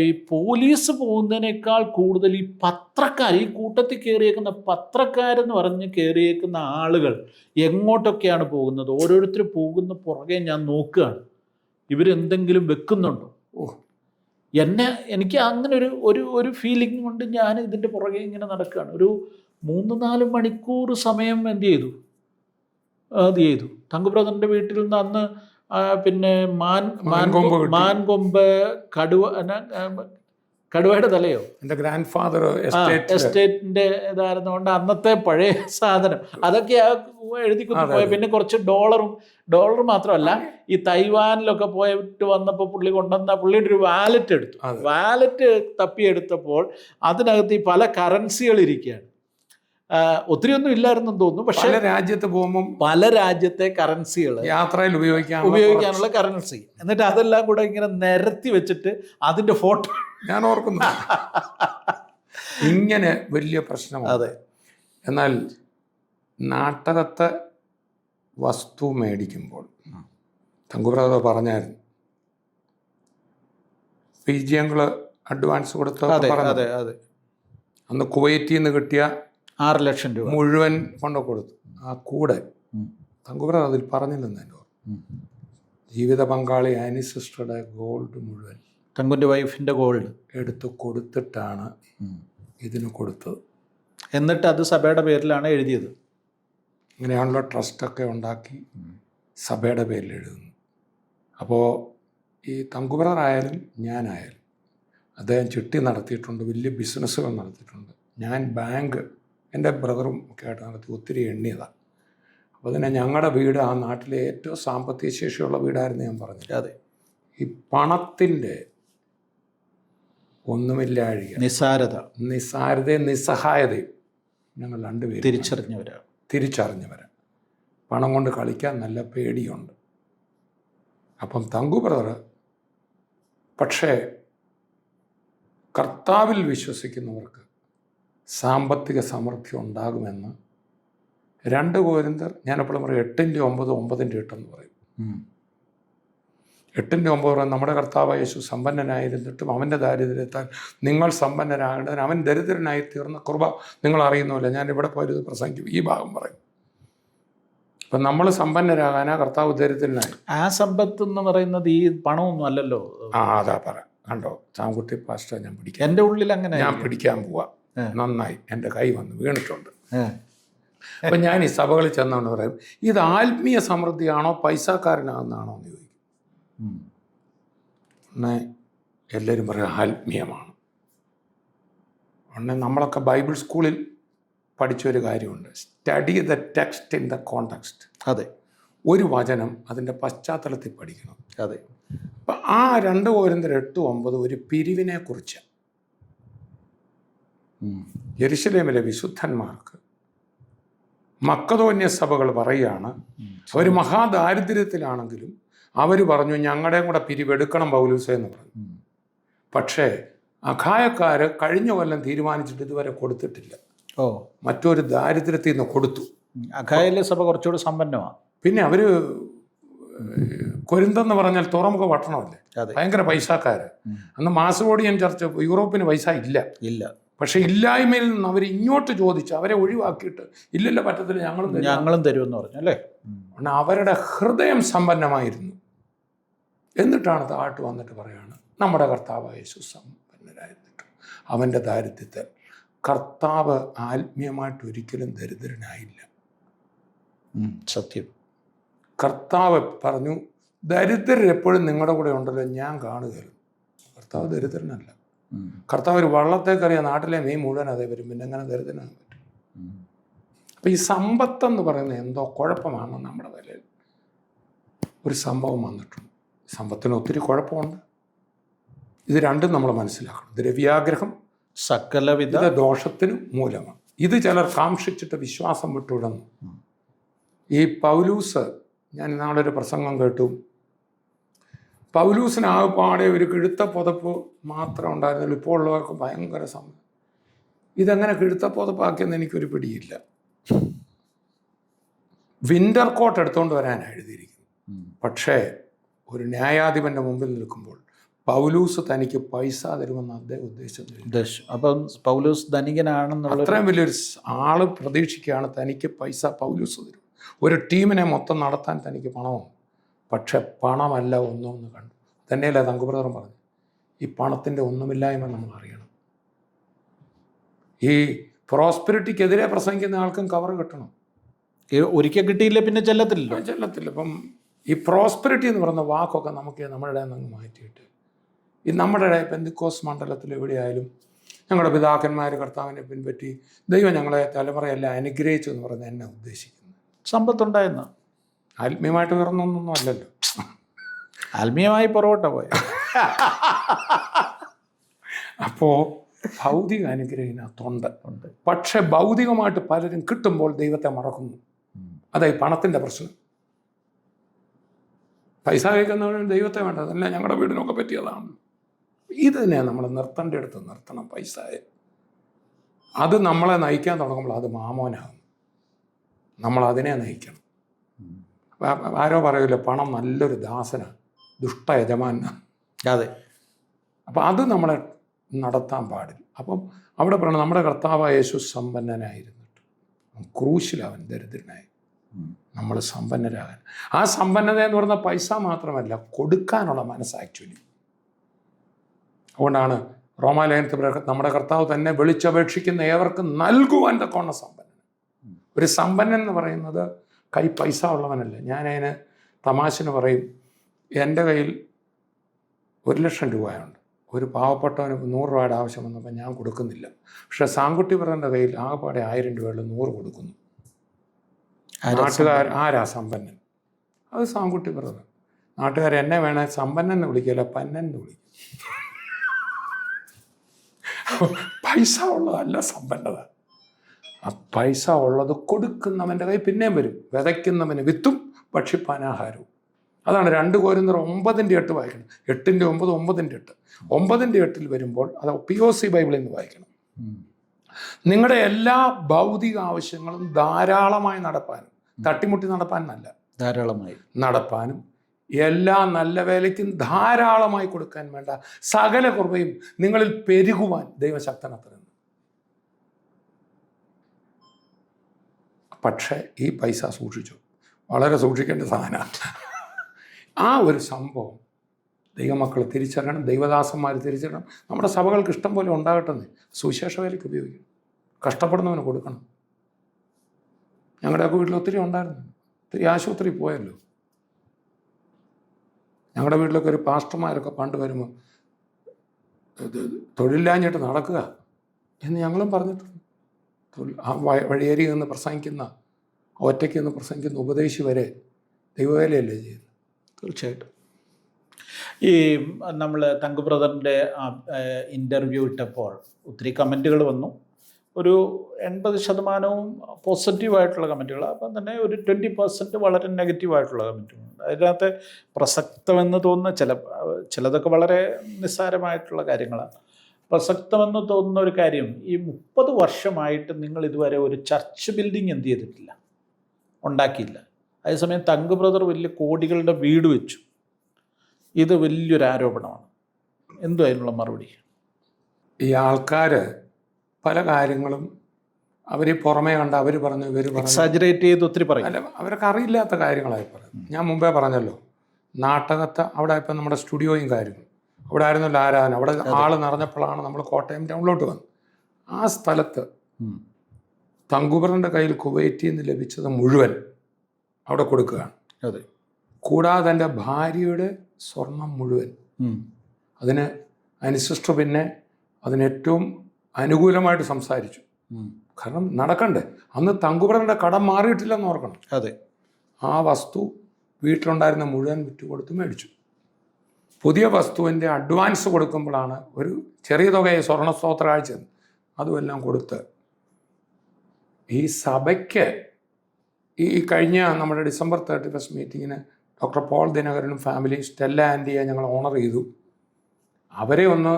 ഈ പോലീസ് പോകുന്നതിനേക്കാൾ കൂടുതൽ ഈ പത്രക്കാർ, ഈ കൂട്ടത്തിൽ കയറിയേക്കുന്ന പത്രക്കാരെന്ന് പറഞ്ഞ് കയറിയേക്കുന്ന ആളുകൾ എങ്ങോട്ടൊക്കെയാണ് പോകുന്നത്, ഓരോരുത്തർ പോകുന്ന പുറകെ ഞാൻ നോക്കുകയാണ്, ഇവരെന്തെങ്കിലും വെക്കുന്നുണ്ടോ. എനിക്ക് അങ്ങനെ ഒരു ഫീലിംഗ് കൊണ്ട് ഞാൻ ഇതിൻ്റെ പുറകെ ഇങ്ങനെ നടക്കുകയാണ്. ഒരു 3-4 മണിക്കൂർ സമയം എന്ത് ചെയ്തു തങ്കു ബ്രദറിൻ്റെ വീട്ടിൽ നിന്ന് അന്ന് പിന്നെ മാൻകൊമ്പ്, കടുവയുടെ തലയോ എൻ്റെ ഗ്രാൻഡ് ഫാദർ എസ്റ്റേറ്റിൻ്റെ ഇതായിരുന്നുകൊണ്ട് അന്നത്തെ പഴയ സാധനം അതൊക്കെ എഴുതി കുത്തിപ്പോയ. പിന്നെ കുറച്ച് ഡോളർ മാത്രമല്ല, ഈ തൈവാനിലൊക്കെ പോയിട്ട് വന്നപ്പോൾ പുള്ളി കൊണ്ടുവന്ന പുള്ളിയുടെ ഒരു വാലറ്റ് എടുത്തു. വാലറ്റ് തപ്പിയെടുത്തപ്പോൾ അതിനകത്ത് ഈ പല കറൻസികൾ ഇരിക്കുകയാണ്. ഒത്തിരി ഒന്നും ഇല്ലായിരുന്നെന്ന് തോന്നുന്നു. പക്ഷേ രാജ്യത്ത് പോകുമ്പോൾ പല രാജ്യത്തെ കറൻസികൾ യാത്രയിൽ ഉപയോഗിക്കാനുള്ള കറൻസി, എന്നിട്ട് അതെല്ലാം കൂടെ ഇങ്ങനെ നിരത്തി വെച്ചിട്ട് അതിൻ്റെ ഫോട്ടോ ഞാൻ ഓർക്കുന്നു. ഇങ്ങനെ വലിയ പ്രശ്നമാണ്. അതെ. എന്നാൽ നാട്ടകത്തെ വസ്തു മേടിക്കുമ്പോൾ തങ്കു ബ്രദർ പറഞ്ഞായിരുന്നു, PG അഡ്വാൻസ് കൊടുത്ത അന്ന് കുവൈറ്റിൽ നിന്ന് കിട്ടിയ 6 ലക്ഷം രൂപ മുഴുവൻ കൊണ്ട് കൊടുത്തു. ആ കൂടെ തങ്കു ബ്രദർ അതിൽ പറഞ്ഞില്ലെന്ന് എൻ്റെ ജീവിത പങ്കാളി ആനി സിസ്റ്ററുടെ ഗോൾഡ് മുഴുവൻ, തങ്കുൻ്റെ വൈഫിൻ്റെ ഗോൾഡ് എടുത്ത് കൊടുത്തിട്ടാണ് ഇതിന് കൊടുത്തത്. എന്നിട്ട് അത് സഭയുടെ പേരിലാണ് എഴുതിയത്. ഇങ്ങനെയാണല്ലോ ട്രസ്റ്റൊക്കെ ഉണ്ടാക്കി സഭയുടെ പേരിൽ എഴുതുന്നു. അപ്പോൾ ഈ തങ്കു ബ്രദർ ആയാലും ഞാനായാലും അദ്ദേഹം ചിട്ടി നടത്തിയിട്ടുണ്ട്, വലിയ ബിസിനസ്സുകൾ നടത്തിയിട്ടുണ്ട്. ഞാൻ ബാങ്ക് എൻ്റെ ബ്രദറും ഒക്കെ ആയിട്ട് നടത്തി ഒത്തിരി എണ്ണിയതാണ്. അപ്പോൾ തന്നെ ഞങ്ങളുടെ വീട് ആ നാട്ടിലെ ഏറ്റവും സാമ്പത്തിക ശേഷിയുള്ള വീടായിരുന്നു ഞാൻ പറഞ്ഞത്. അതെ. ഈ പണത്തിൻ്റെ ഒന്നുമില്ലാഴിക, നിസ്സാരതയും നിസ്സഹായതയും ഞങ്ങൾ രണ്ടുപേരും തിരിച്ചറിഞ്ഞവരാണ്. പണം കൊണ്ട് കളിക്കാൻ നല്ല പേടിയുണ്ട്. അപ്പം തങ്കു ബ്രദർ പക്ഷേ കർത്താവിൽ വിശ്വസിക്കുന്നവർക്ക് സാമ്പത്തിക സമൃദ്ധി ഉണ്ടാകുമെന്ന് 2 കൊരിന്ത്യർ ഞാനെപ്പോഴും പറയും 8:9, 9:8 പറയും. 8:9 നമ്മുടെ കർത്താവ് യേശു സമ്പന്നനായിരുന്നിട്ടും അവൻ്റെ ദാരിദ്ര്യത്താൽ നിങ്ങൾ സമ്പന്നരാകേണ്ടതിന് അവൻ ദരിദ്രനായി തീർന്ന കൃപ നിങ്ങൾ അറിയുന്നില്ല. ഞാൻ ഇവിടെ പോയത് പ്രസംഗിക്കും, ഈ ഭാഗം പറയും. അപ്പം നമ്മൾ സമ്പന്നരാകാനാ കർത്താവ് ദരിദ്രനായി. ആ സമ്പത്ത് എന്ന് പറയുന്നത് ഈ പണമൊന്നും അല്ലല്ലോ. അതാ പറയാം. കണ്ടോ ചാംകുട്ടി പാസ്റ്റർ, ഞാൻ പിടിക്കാം, എൻ്റെ ഉള്ളിൽ അങ്ങനെ ഞാൻ പിടിക്കാൻ പോവാ. നന്നായി, എൻ്റെ കൈ വന്ന് വീണിട്ടുണ്ട്. അപ്പം ഞാൻ ഈ സഭകളിൽ ചെന്നാണ് പറയും, ഇത് ആത്മീയ സമൃദ്ധിയാണോ പൈസക്കാരനാകുന്നതാണോ എന്ന് ചോദിക്കും. ഉടനെ എല്ലാവരും പറയും ആത്മീയമാണ്. ഉടനെ നമ്മളൊക്കെ ബൈബിൾ സ്കൂളിൽ പഠിച്ചൊരു കാര്യമുണ്ട്, study the text in the context. അതെ, ഒരു വചനം അതിൻ്റെ പശ്ചാത്തലത്തിൽ പഠിക്കണം. അതെ. അപ്പം ആ 2 കൊരിന്ത്യർ 8:9 ഒരു പിരിവിനെ കുറിച്ച് യെരുശലേമിലെ വിശുദ്ധന്മാർക്ക് മക്കതോന്യ സഭകൾ പറയുകയാണ്, അവർ മഹാദാരിദ്ര്യത്തിലാണെങ്കിലും അവർ പറഞ്ഞു ഞങ്ങളുടെയും കൂടെ പിരിവെടുക്കണം പൗലോസേ എന്ന് പറഞ്ഞു. പക്ഷേ അഖായക്കാർ കഴിഞ്ഞ കൊല്ലം തീരുമാനിച്ചിട്ട് ഇതുവരെ കൊടുത്തിട്ടില്ല. മറ്റൊരു ദാരിദ്ര്യത്തിൽ നിന്ന് കൊടുത്തു. അഖായയിലെ സഭ കുറച്ചുകൂടി സമ്പന്നമാണ്. പിന്നെ അവർ കൊരിന്തെന്ന് പറഞ്ഞാൽ തുറമുഖ പട്ടണമല്ലേ, ഭയങ്കര പൈസക്കാർ. അന്ന് മാസോഡിയൻ ചർച്ച യൂറോപ്പിന് പൈസ ഇല്ല. പക്ഷെ ഇല്ലായ്മയിൽ നിന്ന് അവർ ഇങ്ങോട്ട് ചോദിച്ച് അവരെ ഒഴിവാക്കിയിട്ട് ഇല്ലല്ലോ പറ്റത്തില്ല ഞങ്ങളും തരുമെന്ന് പറഞ്ഞു അല്ലേ. അവരുടെ ഹൃദയം സമ്പന്നമായിരുന്നു. എന്നിട്ടാണ് താഴ്ത്ത് വന്നിട്ട് പറയാണ് നമ്മുടെ കർത്താവായ യേശു സമ്പന്നരായിരുന്നിട്ട് അവൻ്റെ ദാരിദ്ര്യത്തിൽ കർത്താവ് ആത്മീയമായിട്ട് ഒരിക്കലും ദരിദ്രനായില്ല. സത്യം. കർത്താവ് പറഞ്ഞു, ദരിദ്രർ എപ്പോഴും നിങ്ങളുടെ കൂടെ ഉണ്ടല്ലോ, ഞാൻ കാണുകയല്ലോ. കർത്താവ് ദരിദ്രനല്ല. കർത്താവ് ഒരു വള്ളത്തേക്കറിയാം, നാട്ടിലെ മീൻ മുഴുവൻ അതേ വരും, പിന്നെ എങ്ങനെ ദരിദ്രനാകാൻ പറ്റും? അപ്പം ഈ സമ്പത്തെന്ന് പറയുന്നത് എന്തോ കുഴപ്പമാണ്. നമ്മുടെ വിലയിൽ ഒരു സംഭവം വന്നിട്ടുണ്ട്. സമ്പത്തിന് ഒത്തിരി കുഴപ്പമുണ്ട്. ഇത് രണ്ടും നമ്മൾ മനസ്സിലാക്കണം. ദ്രവ്യാഗ്രഹം സകലവിധ ദോഷത്തിനും മൂലമാണ്. ഇത് ചിലർ കാക്ഷിച്ചിട്ട് വിശ്വാസം വിട്ടുവിടുന്നു. ഈ പൗലൂസ്, ഞാൻ നാളൊരു പ്രസംഗം കേട്ടു, പൗലൂസിനാകപ്പാടെ ഒരു കിഴുത്ത പുതപ്പ് മാത്രം ഉണ്ടായിരുന്നുള്ളൂ. ഇപ്പോൾ ഉള്ളവർക്ക് ഭയങ്കര ഇതെങ്ങനെ കിഴുത്ത പുതപ്പാക്കിയെന്ന് എനിക്കൊരു പിടിയില്ല. വിൻ്റർ കോട്ട് എടുത്തുകൊണ്ട് വരാനാണ് എഴുതിയിരിക്കുന്നത്. പക്ഷേ ഒരു ന്യായാധിപൻ്റെ മുമ്പിൽ നിൽക്കുമ്പോൾ പൗലൂസ് തനിക്ക് പൈസ തരുമെന്ന് അദ്ദേഹം ഉദ്ദേശിച്ചു. അപ്പം പൗലൂസ് ധനികനാണെന്നുള്ള അത്രയും വലിയൊരു ആള് പ്രതീക്ഷിക്കുകയാണ് തനിക്ക് പൈസ പൗലൂസ് തരും. ഒരു ടീമിനെ മൊത്തം നടത്താൻ തനിക്ക് പണമാണ്. പക്ഷെ പണമല്ല ഒന്നൊന്ന് കണ്ടു. തന്നെയല്ല തങ്കുബ്രദറും പറഞ്ഞു, ഈ പണത്തിൻ്റെ ഒന്നുമില്ലായ്മ നമ്മൾ അറിയണം. ഈ പ്രോസ്പെരിറ്റിക്കെതിരെ പ്രസംഗിക്കുന്ന ആൾക്കും കവർ കിട്ടണം. ഒരിക്കൽ കിട്ടിയില്ല പിന്നെ ചെല്ലത്തില്ല. ഇപ്പം ഈ പ്രോസ്പെരിറ്റി എന്ന് പറയുന്ന വാക്കൊക്കെ നമുക്ക് നമ്മുടെ നിന്ന് മാറ്റിയിട്ട് ഈ നമ്മുടെ പെന്തിക്കോസ് മണ്ഡലത്തിൽ എവിടെയായാലും ഞങ്ങളുടെ പിതാക്കന്മാർ കർത്താവിനെ പിൻപറ്റി ദൈവം ഞങ്ങളെ തലമുറയെല്ലാം അനുഗ്രഹിച്ചു എന്ന് പറഞ്ഞ് എന്നെ ഉദ്ദേശിക്കുന്നത് സമ്പത്തുണ്ടായിരുന്ന ആത്മീയമായിട്ട് ഉയർന്നൊന്നും അല്ലല്ലോ, ആത്മീയമായി പുറകോട്ട പോയ. അപ്പോൾ ഭൗതിക അനുഗ്രഹത്തിനകത്തുണ്ട്. പക്ഷെ ഭൗതികമായിട്ട് പലരും കിട്ടുമ്പോൾ ദൈവത്തെ മറക്കുന്നു. അതായി പണത്തിൻ്റെ പ്രശ്നം. പൈസ കഴിക്കുന്നവന് ദൈവത്തെ വേണ്ട, അതല്ല ഞങ്ങളുടെ വീടിനൊക്കെ പറ്റിയതാണ്. ഇതിനെ നമ്മൾ നിർത്തേണ്ടടുത്ത് നിർത്തണം. പൈസയെ അത് നമ്മളെ നയിക്കാൻ തുടങ്ങുമ്പോൾ അത് മാമോനാകും. നമ്മൾ അതിനെ നയിക്കണം. ആരോ പറയൂല, പണം നല്ലൊരു ദാസനാണ്, ദുഷ്ട യജമാനാണ്. അതെ. അപ്പം അത് നമ്മളെ നടത്താൻ പാടില്ല. അപ്പം അവിടെ പറയണം, നമ്മുടെ കർത്താവായ യേശു സമ്പന്നനായിരുന്നിട്ട് ക്രൂശിൽ അവൻ ദരിദ്രനായി. നമ്മൾ സമ്പന്നരാകാൻ, ആ സമ്പന്നത എന്ന് പറയുന്ന പൈസ മാത്രമല്ല, കൊടുക്കാനുള്ള മനസ്സ് ആക്ച്വലി. അതുകൊണ്ടാണ് റോമാലേഖനത്തിൽ നമ്മുടെ കർത്താവ് തന്നെ വിളിച്ചപേക്ഷിക്കുന്ന ഏവർക്കും നൽകുവാൻ തക്കവണ്ണം സമ്പന്നൻ. ഒരു സമ്പന്നൻ എന്ന് പറയുന്നത് കൈ പൈസ ഉള്ളവനല്ല. ഞാനതിന് തമാശന് പറയും, എൻ്റെ കയ്യിൽ 1,00,000 രൂപയുണ്ട്, ഒരു പാവപ്പെട്ടവന് 100 രൂപയുടെ ആവശ്യം വന്നപ്പോൾ ഞാൻ കൊടുക്കുന്നില്ല. പക്ഷേ സാങ്കുട്ടി ബ്രദറിൻ്റെ കയ്യിൽ ആകെപ്പാടെ 1000 രൂപയുള്ള 100 കൊടുക്കുന്നു. നാട്ടുകാർ ആരാ സമ്പന്നൻ? അത് സാങ്കുട്ടി ബ്രദർ. നാട്ടുകാർ എന്നെ വേണേൽ സമ്പന്നൻ എന്ന് വിളിക്കില്ല, പന്നൻ എന്ന് വിളിക്കും. പൈസ ഉള്ളതല്ല സമ്പന്നത. ആ പൈസ ഉള്ളത് കൊടുക്കുന്നവൻ്റെ കൈ പിന്നെയും വരും. വിതയ്ക്കുന്നവന് വിത്തും ഭക്ഷിപ്പാൻ ആഹാരവും. അതാണ് 2 കൊരിന്ത്യർ 9:8 വായിക്കണം. 8:9, 9:8. 9:8 വരുമ്പോൾ അത് POC ബൈബിളിൽ നിന്ന് വായിക്കണം. നിങ്ങളുടെ എല്ലാ ഭൗതിക ആവശ്യങ്ങളും ധാരാളമായി നടപ്പാനും, തട്ടിമുട്ടി നടപ്പാനല്ല, ധാരാളമായി നടപ്പാനും, എല്ലാ നല്ല വേലയ്ക്കും ധാരാളമായി കൊടുക്കാൻ വേണ്ട സകല കൃപയും നിങ്ങളിൽ പെരുകുവാൻ ദൈവശക്തനത്രയുന്നു. പക്ഷേ ഈ പൈസ സൂക്ഷിച്ചു, വളരെ സൂക്ഷിക്കേണ്ട സാധനമാണ്. ആ ഒരു സംഭവം ദൈവമക്കൾ തിരിച്ചറിയണം, ദൈവദാസന്മാർ തിരിച്ചറിയണം. നമ്മുടെ സഭകൾക്ക് ഇഷ്ടം പോലെ ഉണ്ടാകട്ടെന്ന്. സുവിശേഷ വേലയ്ക്ക് ഉപയോഗിക്കണം, കഷ്ടപ്പെടുന്നവന് കൊടുക്കണം. ഞങ്ങളുടെയൊക്കെ വീട്ടിൽ ഒത്തിരി ഉണ്ടായിരുന്നു, ഒത്തിരി ആശുപത്രി പോയല്ലോ. ഞങ്ങളുടെ വീട്ടിലൊക്കെ ഒരു പാസ്റ്റർമാരൊക്കെ പണ്ട് വരുമ്പോൾ തൊഴിലില്ലാഞ്ഞിട്ട് നടക്കുക എന്ന് ഞങ്ങളും പറഞ്ഞിട്ടുണ്ട്. ആ വഴിയേരി നിന്ന് പ്രസംഗിക്കുന്ന, ഒറ്റയ്ക്ക് നിന്ന് പ്രസംഗിക്കുന്ന ഉപദേശി വരെ ദൈവവേലയല്ലേ ചെയ്യുന്നത്. തീർച്ചയായിട്ടും. ഈ നമ്മൾ തങ്കു ബ്രദറിൻ്റെ ഇൻ്റർവ്യൂ ഇട്ടപ്പോൾ ഒത്തിരി കമൻറ്റുകൾ വന്നു. ഒരു 80% പോസിറ്റീവായിട്ടുള്ള കമൻറ്റുകൾ, അപ്പം തന്നെ ഒരു 20% വളരെ നെഗറ്റീവായിട്ടുള്ള കമൻറ്റുകളുണ്ട്. അതിനകത്ത് പ്രസക്തമെന്ന് തോന്നുന്ന ചിലതൊക്കെ വളരെ നിസ്സാരമായിട്ടുള്ള കാര്യങ്ങളാണ്. പ്രസക്തമെന്ന് തോന്നുന്ന ഒരു കാര്യം, ഈ 30 വർഷമായിട്ട് നിങ്ങൾ ഇതുവരെ ഒരു ചർച്ച് ബിൽഡിംഗ് എന്ത് ചെയ്തിട്ടില്ല, ഉണ്ടാക്കിയില്ല. അതേസമയം തങ്കു ബ്രദർ വലിയ കോടികളുടെ വീട് വെച്ചു. ഇത് വലിയൊരു ആരോപണമാണ്. എന്തോ അതിനുള്ള മറുപടി? ഈ ആൾക്കാർ പല കാര്യങ്ങളും അവർ പുറമേ കണ്ട് അവർ പറഞ്ഞു, ഇവർ എക്സാജറേറ്റ് ചെയ്ത് ഒത്തിരി പറയും. അല്ല, അവർക്ക് അറിയില്ലാത്ത കാര്യങ്ങളായി പറയും. ഞാൻ മുമ്പേ പറഞ്ഞല്ലോ, നാട്ടകത്ത് അവിടെ ഇപ്പം നമ്മുടെ സ്റ്റുഡിയോയും കാര്യങ്ങളും അവിടെ ആയിരുന്നല്ലോ ആരാധന. അവിടെ ആൾ നിറഞ്ഞപ്പോഴാണ് നമ്മൾ കോട്ടയം ടൗണിലോട്ട് വന്നത്. ആ സ്ഥലത്ത് തങ്കുബ്രദറിൻ്റെ കയ്യിൽ കുവൈറ്റിൽ നിന്ന് ലഭിച്ചത് മുഴുവൻ അവിടെ കൊടുക്കുകയാണ്. അതെ. കൂടാതെ എൻ്റെ ഭാര്യയുടെ സ്വർണം മുഴുവൻ. അതിന് സിസ്റ്റർ പിന്നെ അതിനേറ്റവും അനുകൂലമായിട്ട് സംസാരിച്ചു. കാരണം നടക്കണ്ടേ, അന്ന് തങ്കുബ്രദറിൻ്റെ കടം മാറിയിട്ടില്ലെന്ന് ഓർക്കണം. അതെ. ആ വസ്തു വീട്ടിലുണ്ടായിരുന്ന മുഴുവൻ വിറ്റുകൊടുത്ത് മേടിച്ചു. പുതിയ വസ്തുവിൻ്റെ അഡ്വാൻസ് കൊടുക്കുമ്പോഴാണ് ഒരു ചെറിയ തുകയെ സ്വർണ്ണ സ്തോത്ര കാഴ്ച അതുമെല്ലാം കൊടുത്ത് ഈ സഭയ്ക്ക് ഈ കഴിഞ്ഞ നമ്മുടെ ഡിസംബർ 31 മീറ്റിങ്ങിന് ഡോക്ടർ പോൾ ദിനകരനും ഫാമിലിയും സ്റ്റെല്ല ആൻറ്റിയെ ഞങ്ങൾ ഓണർ ചെയ്തു. അവരെ ഒന്ന്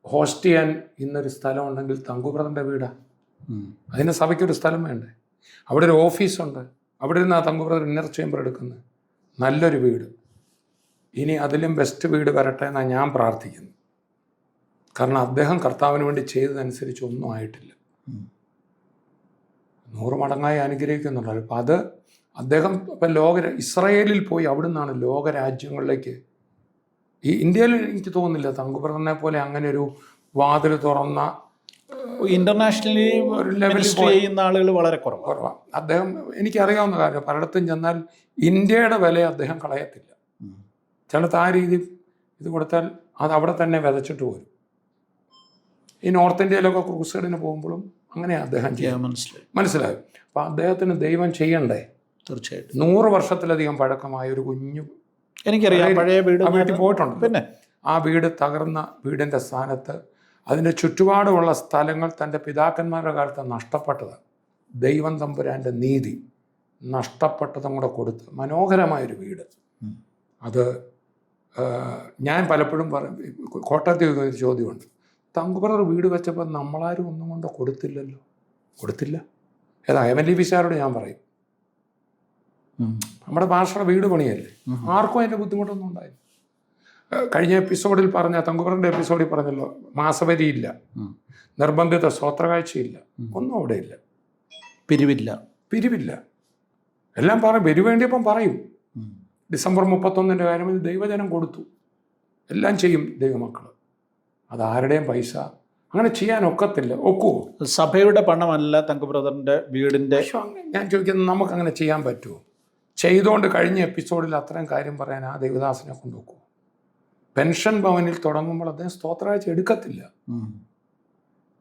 ഹോസ്റ്റ് ചെയ്യാൻ ഇന്നൊരു സ്ഥലം ഉണ്ടെങ്കിൽ തങ്കുബ്രദറിൻ്റെ വീടാണ്. അതിന് സഭയ്ക്കൊരു സ്ഥലം വേണ്ടേ? അവിടെ ഒരു ഓഫീസുണ്ട്. അവിടെ ഇരുന്ന് ആ തങ്കുബ്രദർ ഇന്നർ ചേംബർ എടുക്കുന്നത് നല്ലൊരു വീട്. ഇനി അതിലും ബെസ്റ്റ് വീട് വരട്ടെ എന്നാണ് ഞാൻ പ്രാർത്ഥിക്കുന്നത്. കാരണം അദ്ദേഹം കർത്താവിന് വേണ്ടി ചെയ്തതനുസരിച്ച് ഒന്നും ആയിട്ടില്ല. 100 മടങ്ങായി അനുഗ്രഹിക്കുന്നുണ്ടല്ലോ. അപ്പം അത് അദ്ദേഹം ഇപ്പം ഇസ്രയേലിൽ പോയി അവിടെ നിന്നാണ് ലോകരാജ്യങ്ങളിലേക്ക്. ഈ ഇന്ത്യയിൽ എനിക്ക് തോന്നുന്നില്ല തങ്കുബ്രദറിനെ പോലെ അങ്ങനെ ഒരു വാതിൽ തുറന്ന ഇന്റർനാഷണലി ഒരു ലെവലിൽ ചെയ്യുന്ന ആളുകൾ വളരെ കുറവാണ്. അദ്ദേഹം എനിക്കറിയാവുന്ന കാര്യം, പലയിടത്തും ചെന്നാൽ ഇന്ത്യയുടെ വില അദ്ദേഹം കളയത്തില്ല. ചിലത്ത് ആ രീതി ഇത് കൊടുത്താൽ അത് അവിടെ തന്നെ വിതച്ചിട്ട് പോരും. ഈ നോർത്ത് ഇന്ത്യയിലൊക്കെ ക്രൂസൈഡിന് പോകുമ്പോഴും അങ്ങനെയാണ് അദ്ദേഹം ചെയ്യാൻ മനസ്സിലാവും. അപ്പം അദ്ദേഹത്തിന് ദൈവം ചെയ്യണ്ടേ? തീർച്ചയായിട്ടും. 100 വർഷത്തിലധികം പഴക്കമായ ഒരു കുഞ്ഞു എനിക്കറിയാം പഴയ വീട് വീട്ടിൽ പോയിട്ടുണ്ട്. പിന്നെ ആ വീട് തകർന്ന വീടിൻ്റെ സ്ഥാനത്ത് അതിൻ്റെ ചുറ്റുപാടുമുള്ള സ്ഥലങ്ങൾ തൻ്റെ പിതാക്കന്മാരുടെ കാലത്ത് നഷ്ടപ്പെട്ടതാണ്. ദൈവം തമ്പുരാൻ്റെ നീതി നഷ്ടപ്പെട്ടതും കൂടെ കൊടുത്ത് മനോഹരമായൊരു വീട്. അത് ഞാൻ പലപ്പോഴും കോട്ടയത്ത് ഒരു ചോദ്യമുണ്ട്, തങ്കുബ്രദർ വീട് വെച്ചപ്പോൾ നമ്മളാരും ഒന്നും കൊണ്ട് കൊടുത്തില്ലല്ലോ. കൊടുത്തില്ല. ഏതാ ഹെവൻലി ഫിഷാരോട് ഞാൻ പറയും, നമ്മുടെ ഭാഷയുടെ വീട് പണിയല്ലേ, ആർക്കും അതിൻ്റെ ബുദ്ധിമുട്ടൊന്നും ഉണ്ടായില്ല. കഴിഞ്ഞ എപ്പിസോഡിൽ പറഞ്ഞ തങ്കുബ്രദറിൻ്റെ എപ്പിസോഡിൽ പറഞ്ഞല്ലോ, മാസവരിയില്ല, നിർബന്ധിത സ്വോത്രകാഴ്ചയില്ല, ഒന്നും അവിടെ ഇല്ല. പിരിവില്ല. എല്ലാം പറയും, വരുവേണ്ടിയപ്പം പറയും. ഡിസംബർ 31 കാര്യം ഇത് ദൈവജനം കൊടുത്തു. എല്ലാം ചെയ്യും ദൈവമക്കൾ. അതാരുടെയും പൈസ അങ്ങനെ ചെയ്യാൻ ഒക്കുമോ? സഭയുടെ പണമല്ല തങ്കുബ്രദറിൻ്റെ വീടിൻ്റെ. ഞാൻ ചോദിക്കുന്നത്, നമുക്കങ്ങനെ ചെയ്യാൻ പറ്റുമോ? ചെയ്തുകൊണ്ട് കഴിഞ്ഞ എപ്പിസോഡിൽ അത്രയും കാര്യം പറയാൻ ആ ദൈവദാസനെ കൊണ്ടുപോകുമോ? പെൻഷൻ ഭവനിൽ തുടങ്ങുമ്പോൾ അദ്ദേഹം സ്തോത്രാഴ്ച എടുക്കത്തില്ല.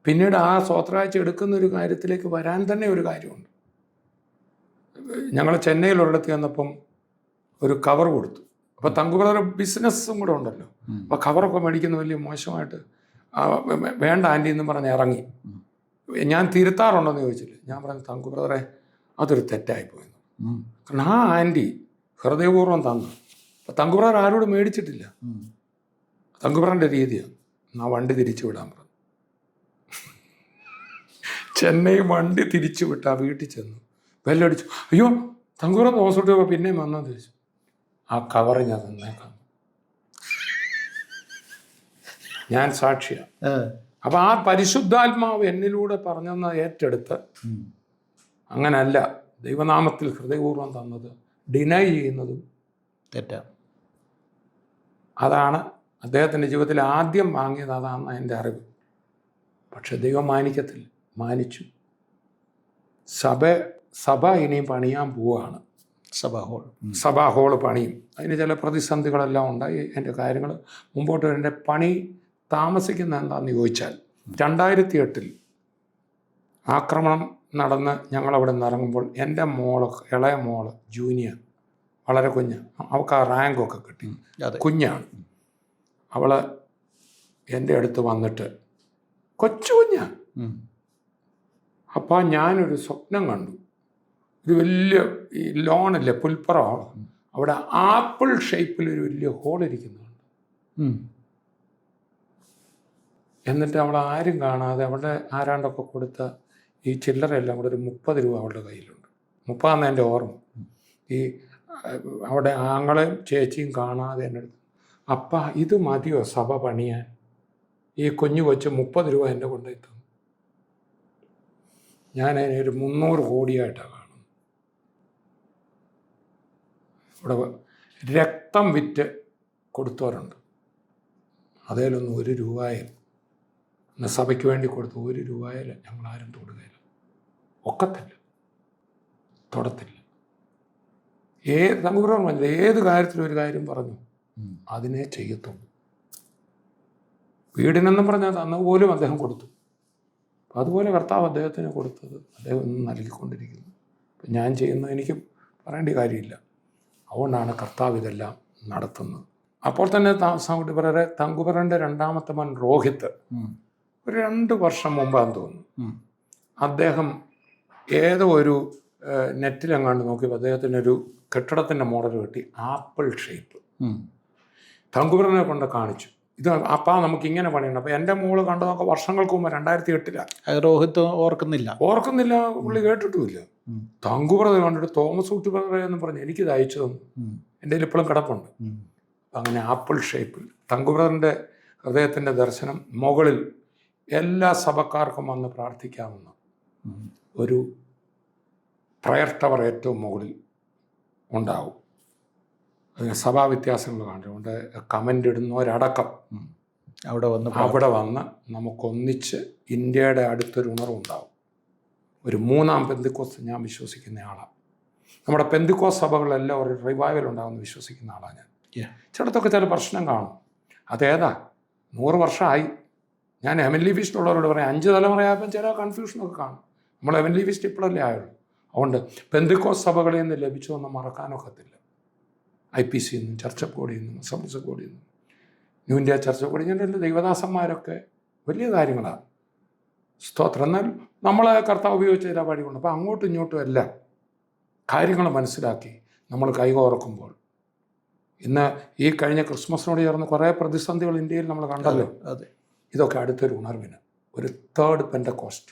പിന്നീട് ആ സ്തോത്രാഴ്ച എടുക്കുന്ന ഒരു കാര്യത്തിലേക്ക് വരാൻ തന്നെ ഒരു കാര്യമുണ്ട്. ഞങ്ങൾ ചെന്നൈയിൽ ഒരിടത്ത് ചെന്നപ്പം ഒരു കവർ കൊടുത്തു. അപ്പോൾ തങ്കുബ്രദർ ബിസിനസ്സും കൂടെ ഉണ്ടല്ലോ. അപ്പോൾ കവറൊക്കെ മേടിക്കുന്ന വലിയ മോശമായിട്ട് വേണ്ട ആൻറ്റി എന്ന് പറഞ്ഞ് ഇറങ്ങി. ഞാൻ തിരുത്താറുണ്ടോയെന്ന് ചോദിച്ചില്ല. ഞാൻ പറഞ്ഞു, തങ്കുബ്രദറെ അതൊരു തെറ്റായിപ്പോയി. കാരണം ആ ആൻറ്റി ഹൃദയപൂർവ്വം തന്നു. അപ്പം തങ്കുബ്രദർ ആരോടും മേടിച്ചിട്ടില്ല. തങ്കുബ്രദറിൻ്റെ രീതിയാണ്, ആ വണ്ടി തിരിച്ചു വിടാൻ പറഞ്ഞു. ചെന്നൈ വണ്ടി തിരിച്ചു വിട്ട് ആ വീട്ടിൽ ചെന്നു, ബെല്ലടിച്ചു. അയ്യോ, തങ്കുബ്രദർ ഹോസ്പിറ്റലിൽ പിന്നെയും വന്നെന്ന് ചോദിച്ചു. ആ കവർ ഞാൻ തന്നേക്കാം, ഞാൻ സാക്ഷിയാണ്. അപ്പം ആ പരിശുദ്ധാത്മാവ് എന്നിലൂടെ പറഞ്ഞെന്ന് ഏറ്റെടുത്ത്, അങ്ങനല്ല ദൈവനാമത്തിൽ ഹൃദയപൂർവ്വം തന്നത് ഡിനൈ ചെയ്യുന്നതും തെറ്റാണ്. അതാണ് അദ്ദേഹത്തിൻ്റെ ജീവിതത്തിൽ ആദ്യം വാങ്ങിയത്, അതാണ് എൻ്റെ അറിവ്. പക്ഷെ ദൈവം മാനിക്കത്തില്ല, മാനിച്ചു. സഭ ഇനിയും പണിയാൻ പോവുകയാണ്. സഭാ ഹോള് പണിയും. അതിന് ചില പ്രതിസന്ധികളെല്ലാം ഉണ്ടായി. എൻ്റെ കാര്യങ്ങൾ മുമ്പോട്ട് എൻ്റെ പണി താമസിക്കുന്ന എന്താണെന്ന് ചോദിച്ചാൽ, 2008 ആക്രമണം നടന്ന് ഞങ്ങളവിടെ നിന്ന് ഇറങ്ങുമ്പോൾ എൻ്റെ ഇളയ മോള് ജൂനിയർ, വളരെ കുഞ്ഞ്, അവൾക്ക് ആ റാങ്കൊക്കെ കിട്ടി, കുഞ്ഞാണ്. അവൾ എൻ്റെ അടുത്ത് വന്നിട്ട്, കൊച്ചു കുഞ്ഞാണ്. അപ്പം ഞാനൊരു സ്വപ്നം കണ്ടു. ഒരു വലിയ ഈ ലോണില്ലേ, പുൽപ്പറമാണ്, അവിടെ ആപ്പിൾ ഷേപ്പിലൊരു വലിയ ഹോളിരിക്കുന്നുണ്ട്. എന്നിട്ട് അവിടെ ആരും കാണാതെ അവിടെ ആരാണ്ടൊക്കെ കൊടുത്ത ഈ ചില്ലറയെല്ലാം കൂടെ ഒരു 30 രൂപ അവളുടെ കയ്യിലുണ്ട്. 30 എൻ്റെ ഓർമ്മ. ഈ അവിടെ ആങ്ങളെയും ചേച്ചിയും കാണാതെ എൻ്റെ അടുത്ത്, അപ്പ ഇത് മതിയോ സഭ പണിയാൻ? ഈ കുഞ്ഞു കൊച്ച് 30 രൂപ എൻ്റെ കൊണ്ടുപോയി തന്നു. ഞാൻ അതിനെ ഒരു 300 കോടിയായിട്ടാണ് കാണുന്നത്. ഇവിടെ രക്തം വിറ്റ് കൊടുത്തവരുണ്ട്, അതേലൊന്നും 1 രൂപയും ഇന്ന് സഭയ്ക്ക് വേണ്ടി കൊടുത്ത 1 രൂപയിൽ ഞങ്ങളാരും തൊടുകയില്ല, ഒക്കത്തില്ല, തൊടത്തില്ല. തങ്കുബ്രദർ മനസ്സിലായി, ഏത് കാര്യത്തിലും ഒരു കാര്യം പറഞ്ഞു അതിനെ ചെയ്യത്തുള്ളൂ. വീടിനെന്നും പറഞ്ഞാൽ തന്ന പോലും അദ്ദേഹം കൊടുത്തു. അപ്പം അതുപോലെ കർത്താവ് അദ്ദേഹത്തിന് കൊടുത്തത് അദ്ദേഹം ഇന്ന് നൽകിക്കൊണ്ടിരിക്കുന്നു. അപ്പം ഞാൻ ചെയ്യുന്നത് എനിക്കും പറയേണ്ട കാര്യമില്ല. അതുകൊണ്ടാണ് കർത്താവ് ഇതെല്ലാം നടത്തുന്നത്. അപ്പോൾ തന്നെ തങ്കുബ്രദറിൻ്റെ രണ്ടാമത്തെ മകൻ രോഹിത്ത് ഒരു 2 വർഷം മുമ്പാന്ന് തോന്നുന്നു, അദ്ദേഹം ഏതോ ഒരു നെറ്റിലെങ്ങാണ്ട് നോക്കിയപ്പോൾ അദ്ദേഹത്തിനൊരു കെട്ടിടത്തിൻ്റെ മോഡൽ കിട്ടി, ആപ്പിൾ ഷേപ്പ്. തങ്കുബ്രദറിനെ കൊണ്ട് കാണിച്ചു, ഇത് അപ്പാ നമുക്ക് ഇങ്ങനെ പണിയുണ്ട്. അപ്പോൾ എൻ്റെ മോള് കണ്ടതൊക്കെ വർഷങ്ങൾക്ക് മുമ്പ് 2008 രോഹിത്ത് ഓർക്കുന്നില്ല, പുള്ളി കേട്ടിട്ടുമില്ല. തങ്കുബ്രദർ കണ്ടിട്ട് തോമസ് ഊട്ടി ബ്രദറെ എന്ന് പറഞ്ഞ് എനിക്കിത് അയച്ചു തന്നു, എൻ്റെ കയ്യിൽ ഇപ്പോഴും കിടപ്പുണ്ട്. അങ്ങനെ ആപ്പിൾ ഷേപ്പിൽ തങ്കുബ്രദറിൻ്റെ ഹൃദയത്തിൻ്റെ ദർശനം മുകളിൽ എല്ലാ സഭക്കാർക്കും വന്ന് പ്രാർത്ഥിക്കാമെന്ന് ഒരു പ്രയർ ടവർ ഏറ്റവും മുകളിൽ ഉണ്ടാവും. സഭാ വ്യത്യാസങ്ങൾ കണ്ടുകൊണ്ട് കമൻ്റ് ഇടുന്നവരടക്കം അവിടെ വന്ന് നമുക്കൊന്നിച്ച് ഇന്ത്യയുടെ അടുത്തൊരു ഉണർവുണ്ടാവും. ഒരു 3-ാം പെന്തിക്കോസ് ഞാൻ വിശ്വസിക്കുന്ന ആളാണ്. നമ്മുടെ പെന്തിക്കോസ് സഭകളിലെല്ലാം ഒരു റിവൈവൽ ഉണ്ടാകുമെന്ന് വിശ്വസിക്കുന്ന ആളാണ് ഞാൻ. ചിലത്തൊക്കെ ചില പ്രശ്നം കാണും, അതേതാ 100 വർഷമായി. ഞാൻ ഹെവൻലി ഫീസ്റ്റുള്ളവരോട് പറയാം, 5 തലമുറയായപ്പോൾ ചില കൺഫ്യൂഷനൊക്കെ കാണും. നമ്മൾ ഹെവൻലി ഫീസ്റ്റ് ഇപ്പോഴല്ലേ ആയുള്ളൂ. അതുകൊണ്ട് പെന്തിക്കോസ് സഭകളിൽ നിന്ന് ലഭിച്ചൊന്നും മറക്കാനൊക്കത്തില്ല. IPC നിന്നും ചർച്ചക്കോടിയിൽ നിന്നും സമസ്യക്കോടിയിൽ നിന്നും ന്യൂ ഇന്ത്യ ചർച്ചക്കോടി, ഇങ്ങനെ ദൈവദാസന്മാരൊക്കെ വലിയ കാര്യങ്ങളാണ്. സ്തോത്രം. എന്നാൽ നമ്മളെ കർത്താവ് ഉപയോഗിച്ച ചില വഴികളുണ്ട്. അപ്പോൾ അങ്ങോട്ടും ഇങ്ങോട്ടും എല്ലാം കാര്യങ്ങൾ മനസ്സിലാക്കി നമ്മൾ കൈകോർക്കുമ്പോൾ, ഇന്ന് ഈ കഴിഞ്ഞ ക്രിസ്മസിനോട് ചേർന്ന് കുറേ പ്രതിസന്ധികൾ ഇന്ത്യയിൽ നമ്മൾ കണ്ടല്ലോ. ഇതൊക്കെ അടുത്തൊരു ഉണർവിന്, ഒരു 3rd പെന്തക്കോസ്റ്റ്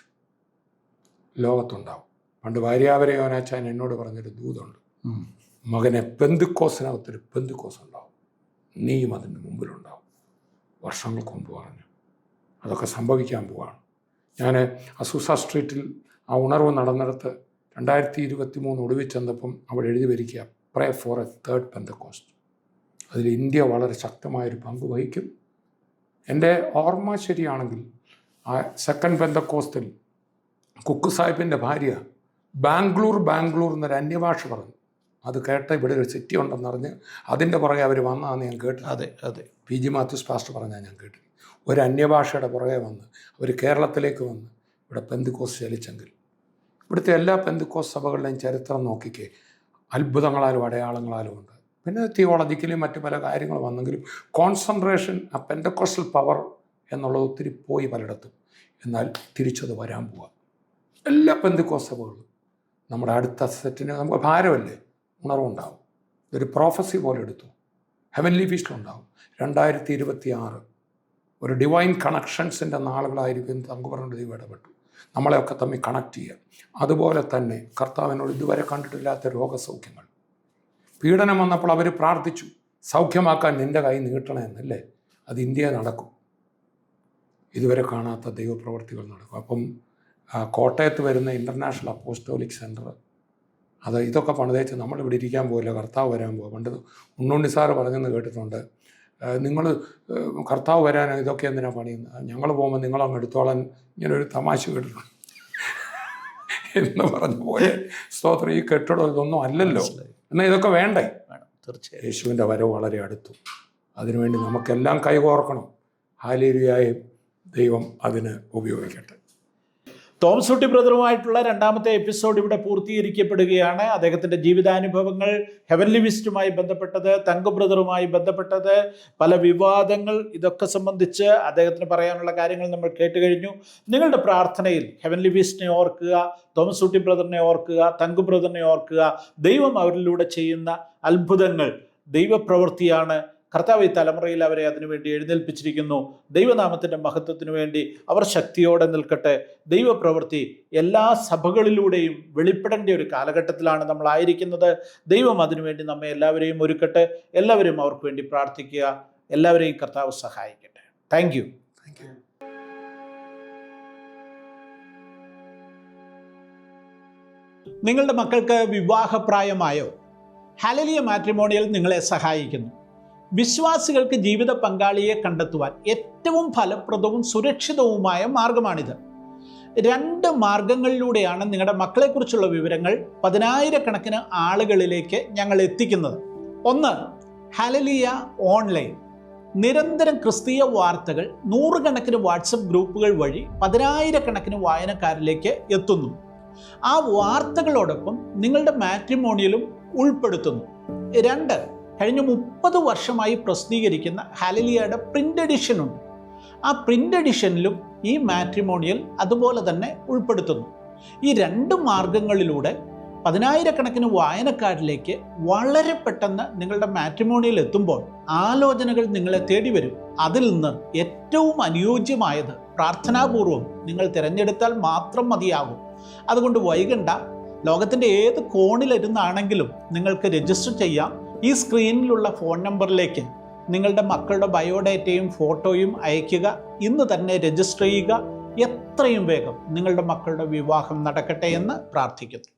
ലോകത്തുണ്ടാവും. പണ്ട് ഭാര്യാവരെ യോനാച്ചാൻ എന്നോട് പറഞ്ഞൊരു ദൂതുണ്ട്, മകനെ പെന്തിക്കോസിനകത്തൊരു പെന്തിക്കോസ് ഉണ്ടാവും, നീയും അതിൻ്റെ മുമ്പിലുണ്ടാവും. വർഷങ്ങൾക്ക് മുമ്പ് പറഞ്ഞു. അതൊക്കെ സംഭവിക്കാൻ പോവാണ്. ഞാൻ അസൂസ സ്ട്രീറ്റിൽ ആ ഉണർവ് നടന്നിടത്ത് 2023 ഒടുവിൽ ചെന്നപ്പം അവിടെ എഴുതി വരിക്കുക, pray for a 3rd Pentecost. അതിൽ ഇന്ത്യ വളരെ ശക്തമായൊരു പങ്ക് വഹിക്കും. എൻ്റെ ഓർമ്മ ശരിയാണെങ്കിൽ ആ 2nd പെന്തക്കോസ്റ്റിൽ കുക്ക് സാഹിബിൻ്റെ ഭാര്യ ബാംഗ്ലൂർ എന്നൊരു അന്യഭാഷ പറഞ്ഞു. അത് കേട്ട ഇവിടെ ഒരു സിറ്റി ഉണ്ടെന്നറിഞ്ഞ് അതിൻ്റെ പുറകെ അവർ വന്നതാണെന്ന് ഞാൻ കേട്ടു. അതെ PG മാത്യൂസ് പാസ്റ്റർ പറഞ്ഞാൽ ഞാൻ കേട്ടു. ഒരു അന്യഭാഷയുടെ പുറകെ വന്ന് അവർ കേരളത്തിലേക്ക് വന്ന് ഇവിടെ പെന്തിക്കോസ് ചലിച്ചെങ്കിൽ, ഇവിടുത്തെ എല്ലാ പെന്തിക്കോസ് സഭകളുടെയും ചരിത്രം നോക്കിക്കേ, അത്ഭുതങ്ങളാലും അടയാളങ്ങളാലും ഉണ്ട്. പിന്നെ തിയോളജിക്കലി മറ്റു പല കാര്യങ്ങൾ വന്നെങ്കിലും കോൺസെൻട്രേഷൻ, ആ പെന്തക്കോസ്റ്റൽ പവർ എന്നുള്ളത് ഒത്തിരി പോയി പലയിടത്തും. എന്നാൽ തിരിച്ചത് വരാൻ പോവുക. എല്ലാ പെന്തക്കോസ് സഭകളും നമ്മുടെ അടുത്ത സെറ്റിന് നമുക്ക് ഭാരമല്ലേ, ഉണർവുണ്ടാവും. ഇതൊരു പ്രോഫസി പോലെ എടുത്തു. ഹെവൻലി ഫീസ്റ്റിലുണ്ടാവും. 2026 ഒരു ഡിവൈൻ കണക്ഷൻസിൻ്റെ നാളുകളായിരിക്കും. തങ്കുബ്രദറിൻ്റെ ദൈവം ഇടപെട്ടു, നമ്മളെയൊക്കെ തമ്മിൽ കണക്ട് ചെയ്യുക. അതുപോലെ തന്നെ കർത്താവിനോട് ഇതുവരെ കണ്ടിട്ടില്ലാത്ത രോഗസൗഖ്യങ്ങൾ, പീഡനം വന്നപ്പോൾ അവർ പ്രാർത്ഥിച്ചു, സൗഖ്യമാക്കാൻ നിൻ്റെ കൈ നീട്ടണമെന്നല്ലേ. അത് ഇന്ത്യയിൽ നടക്കും. ഇതുവരെ കാണാത്ത ദൈവപ്രവർത്തികൾ നടക്കും. അപ്പം കോട്ടയത്ത് വരുന്ന ഇൻ്റർനാഷണൽ അപ്പോസ്റ്റോലിക് സെൻറ്റർ, അത് ഇതൊക്കെ പണിതേച്ച് നമ്മളിവിടെ ഇരിക്കാൻ പോകില്ല, കർത്താവ് വരാൻ പോകുക. പണ്ട് ഉണ്ണുണ്ണി സാറ് പറഞ്ഞെന്ന് കേട്ടിട്ടുണ്ട്, നിങ്ങൾ കർത്താവ് വരാൻ ഇതൊക്കെ എന്തിനാണ് പണിയുന്നത്, ഞങ്ങൾ പോകുമ്പോൾ നിങ്ങളങ്ങ് എടുത്തോളാൻ, ഇങ്ങനൊരു തമാശ കേട്ടിട്ടുണ്ട് എന്ന് പറഞ്ഞു പോയ. സ്തോത്രം. ഈ കെട്ടിടം ഇതൊന്നും അല്ലല്ലോ, എന്നാൽ ഇതൊക്കെ വേണ്ടേ? തീർച്ചയായും യേശുവിൻ്റെ വരവ് വളരെ അടുത്തു. അതിനുവേണ്ടി നമുക്കെല്ലാം കൈകോർക്കണം. ഹല്ലേലൂയായും ദൈവം അതിന് ഉപയോഗിക്കട്ടെ. തോമസ് ഊട്ടി ബ്രദറുമായിട്ടുള്ള 2ാമത്തെ എപ്പിസോഡ് ഇവിടെ പൂർത്തീകരിക്കപ്പെടുകയാണ്. അദ്ദേഹത്തിൻ്റെ ജീവിതാനുഭവങ്ങൾ, ഹെവൻലി ഫീസ്റ്റുമായി ബന്ധപ്പെട്ടത്, തങ്കു ബ്രദറുമായി ബന്ധപ്പെട്ടത്, പല വിവാദങ്ങൾ, ഇതൊക്കെ സംബന്ധിച്ച് അദ്ദേഹത്തിന് പറയാനുള്ള കാര്യങ്ങൾ നമ്മൾ കേട്ട് കഴിഞ്ഞു. നിങ്ങളുടെ പ്രാർത്ഥനയിൽ ഹെവൻലി ഫീസ്റ്റിനെ ഓർക്കുക, തോമസ് ഊട്ടി ബ്രദറിനെ ഓർക്കുക, തങ്കു ബ്രദറിനെ ഓർക്കുക. ദൈവം അവരിലൂടെ ചെയ്യുന്ന അത്ഭുതങ്ങൾ ദൈവപ്രവൃത്തിയാണ്. കർത്താവ് ഈ തലമുറയിൽ അവരെ അതിനുവേണ്ടി എഴുന്നേൽപ്പിച്ചിരിക്കുന്നു. ദൈവനാമത്തിൻ്റെ മഹത്വത്തിനു വേണ്ടി അവർ ശക്തിയോടെ നിൽക്കട്ടെ. ദൈവപ്രവൃത്തി എല്ലാ സഭകളിലൂടെയും വെളിപ്പെടേണ്ട ഒരു കാലഘട്ടത്തിലാണ് നമ്മളായിരിക്കുന്നത്. ദൈവം അതിനുവേണ്ടി നമ്മെ എല്ലാവരെയും ഒരുക്കട്ടെ. എല്ലാവരും അവർക്ക് വേണ്ടി പ്രാർത്ഥിക്കുക. എല്ലാവരെയും കർത്താവ് സഹായിക്കട്ടെ. Thank you. നിങ്ങളുടെ മക്കൾക്ക് വിവാഹപ്രായമായോ? ഹല്ലേലൂയ മാട്രിമോണിയൽ നിങ്ങളെ സഹായിക്കുന്നു. വിശ്വാസികൾക്ക് ജീവിത പങ്കാളിയെ കണ്ടെത്തുവാൻ ഏറ്റവും ഫലപ്രദവും സുരക്ഷിതവുമായ മാർഗമാണിത്. 2 മാർഗങ്ങളിലൂടെയാണ് നിങ്ങളുടെ മക്കളെക്കുറിച്ചുള്ള വിവരങ്ങൾ 10,000-കണക്കിന് ആളുകളിലേക്ക് ഞങ്ങൾ എത്തിക്കുന്നത്. ഒന്ന്, ഹല്ലേലൂയ ഓൺലൈൻ. നിരന്തരം ക്രിസ്തീയ വാർത്തകൾ 100-കണക്കിന് വാട്സപ്പ് ഗ്രൂപ്പുകൾ വഴി 10,000-കണക്കിന് വായനക്കാരിലേക്ക് എത്തുന്നു. ആ വാർത്തകളോടൊപ്പം നിങ്ങളുടെ മാട്രിമോണിയലും ഉൾപ്പെടുത്തുന്നു. 2, കഴിഞ്ഞ 30 വർഷമായി പ്രസിദ്ധീകരിക്കുന്ന ഹല്ലേലൂയയുടെ പ്രിന്റ് എഡിഷൻ ഉണ്ട്. ആ പ്രിന്റ് എഡിഷനിലും ഈ മാട്രിമോണിയൽ അതുപോലെ തന്നെ ഉൾപ്പെടുത്തുന്നു. ഈ 2 മാർഗങ്ങളിലൂടെ 10,000-കണക്കിന് വായനക്കാരിലേക്ക് വളരെ പെട്ടെന്ന് നിങ്ങളുടെ മാട്രിമോണിയൽ എത്തുമ്പോൾ ആലോചനകൾ നിങ്ങളെ തേടി വരും. അതിൽ നിന്ന് ഏറ്റവും അനുയോജ്യമായത് പ്രാർത്ഥനാപൂർവം നിങ്ങൾ തിരഞ്ഞെടുത്താൽ മാത്രം മതിയാകും. അതുകൊണ്ട് വൈകണ്ട. ലോകത്തിൻ്റെ ഏത് കോണിലിരുന്നാണെങ്കിലും നിങ്ങൾക്ക് രജിസ്റ്റർ ചെയ്യാം. ഈ സ്ക്രീനിലുള്ള ഫോൺ നമ്പറിലേക്ക് നിങ്ങളുടെ മക്കളുടെ ബയോഡേറ്റയും ഫോട്ടോയും അയയ്ക്കുക. ഇന്ന് തന്നെ രജിസ്റ്റർ ചെയ്യുക. എത്രയും വേഗം നിങ്ങളുടെ മക്കളുടെ വിവാഹം നടക്കട്ടെ എന്ന് പ്രാർത്ഥിക്കുന്നു.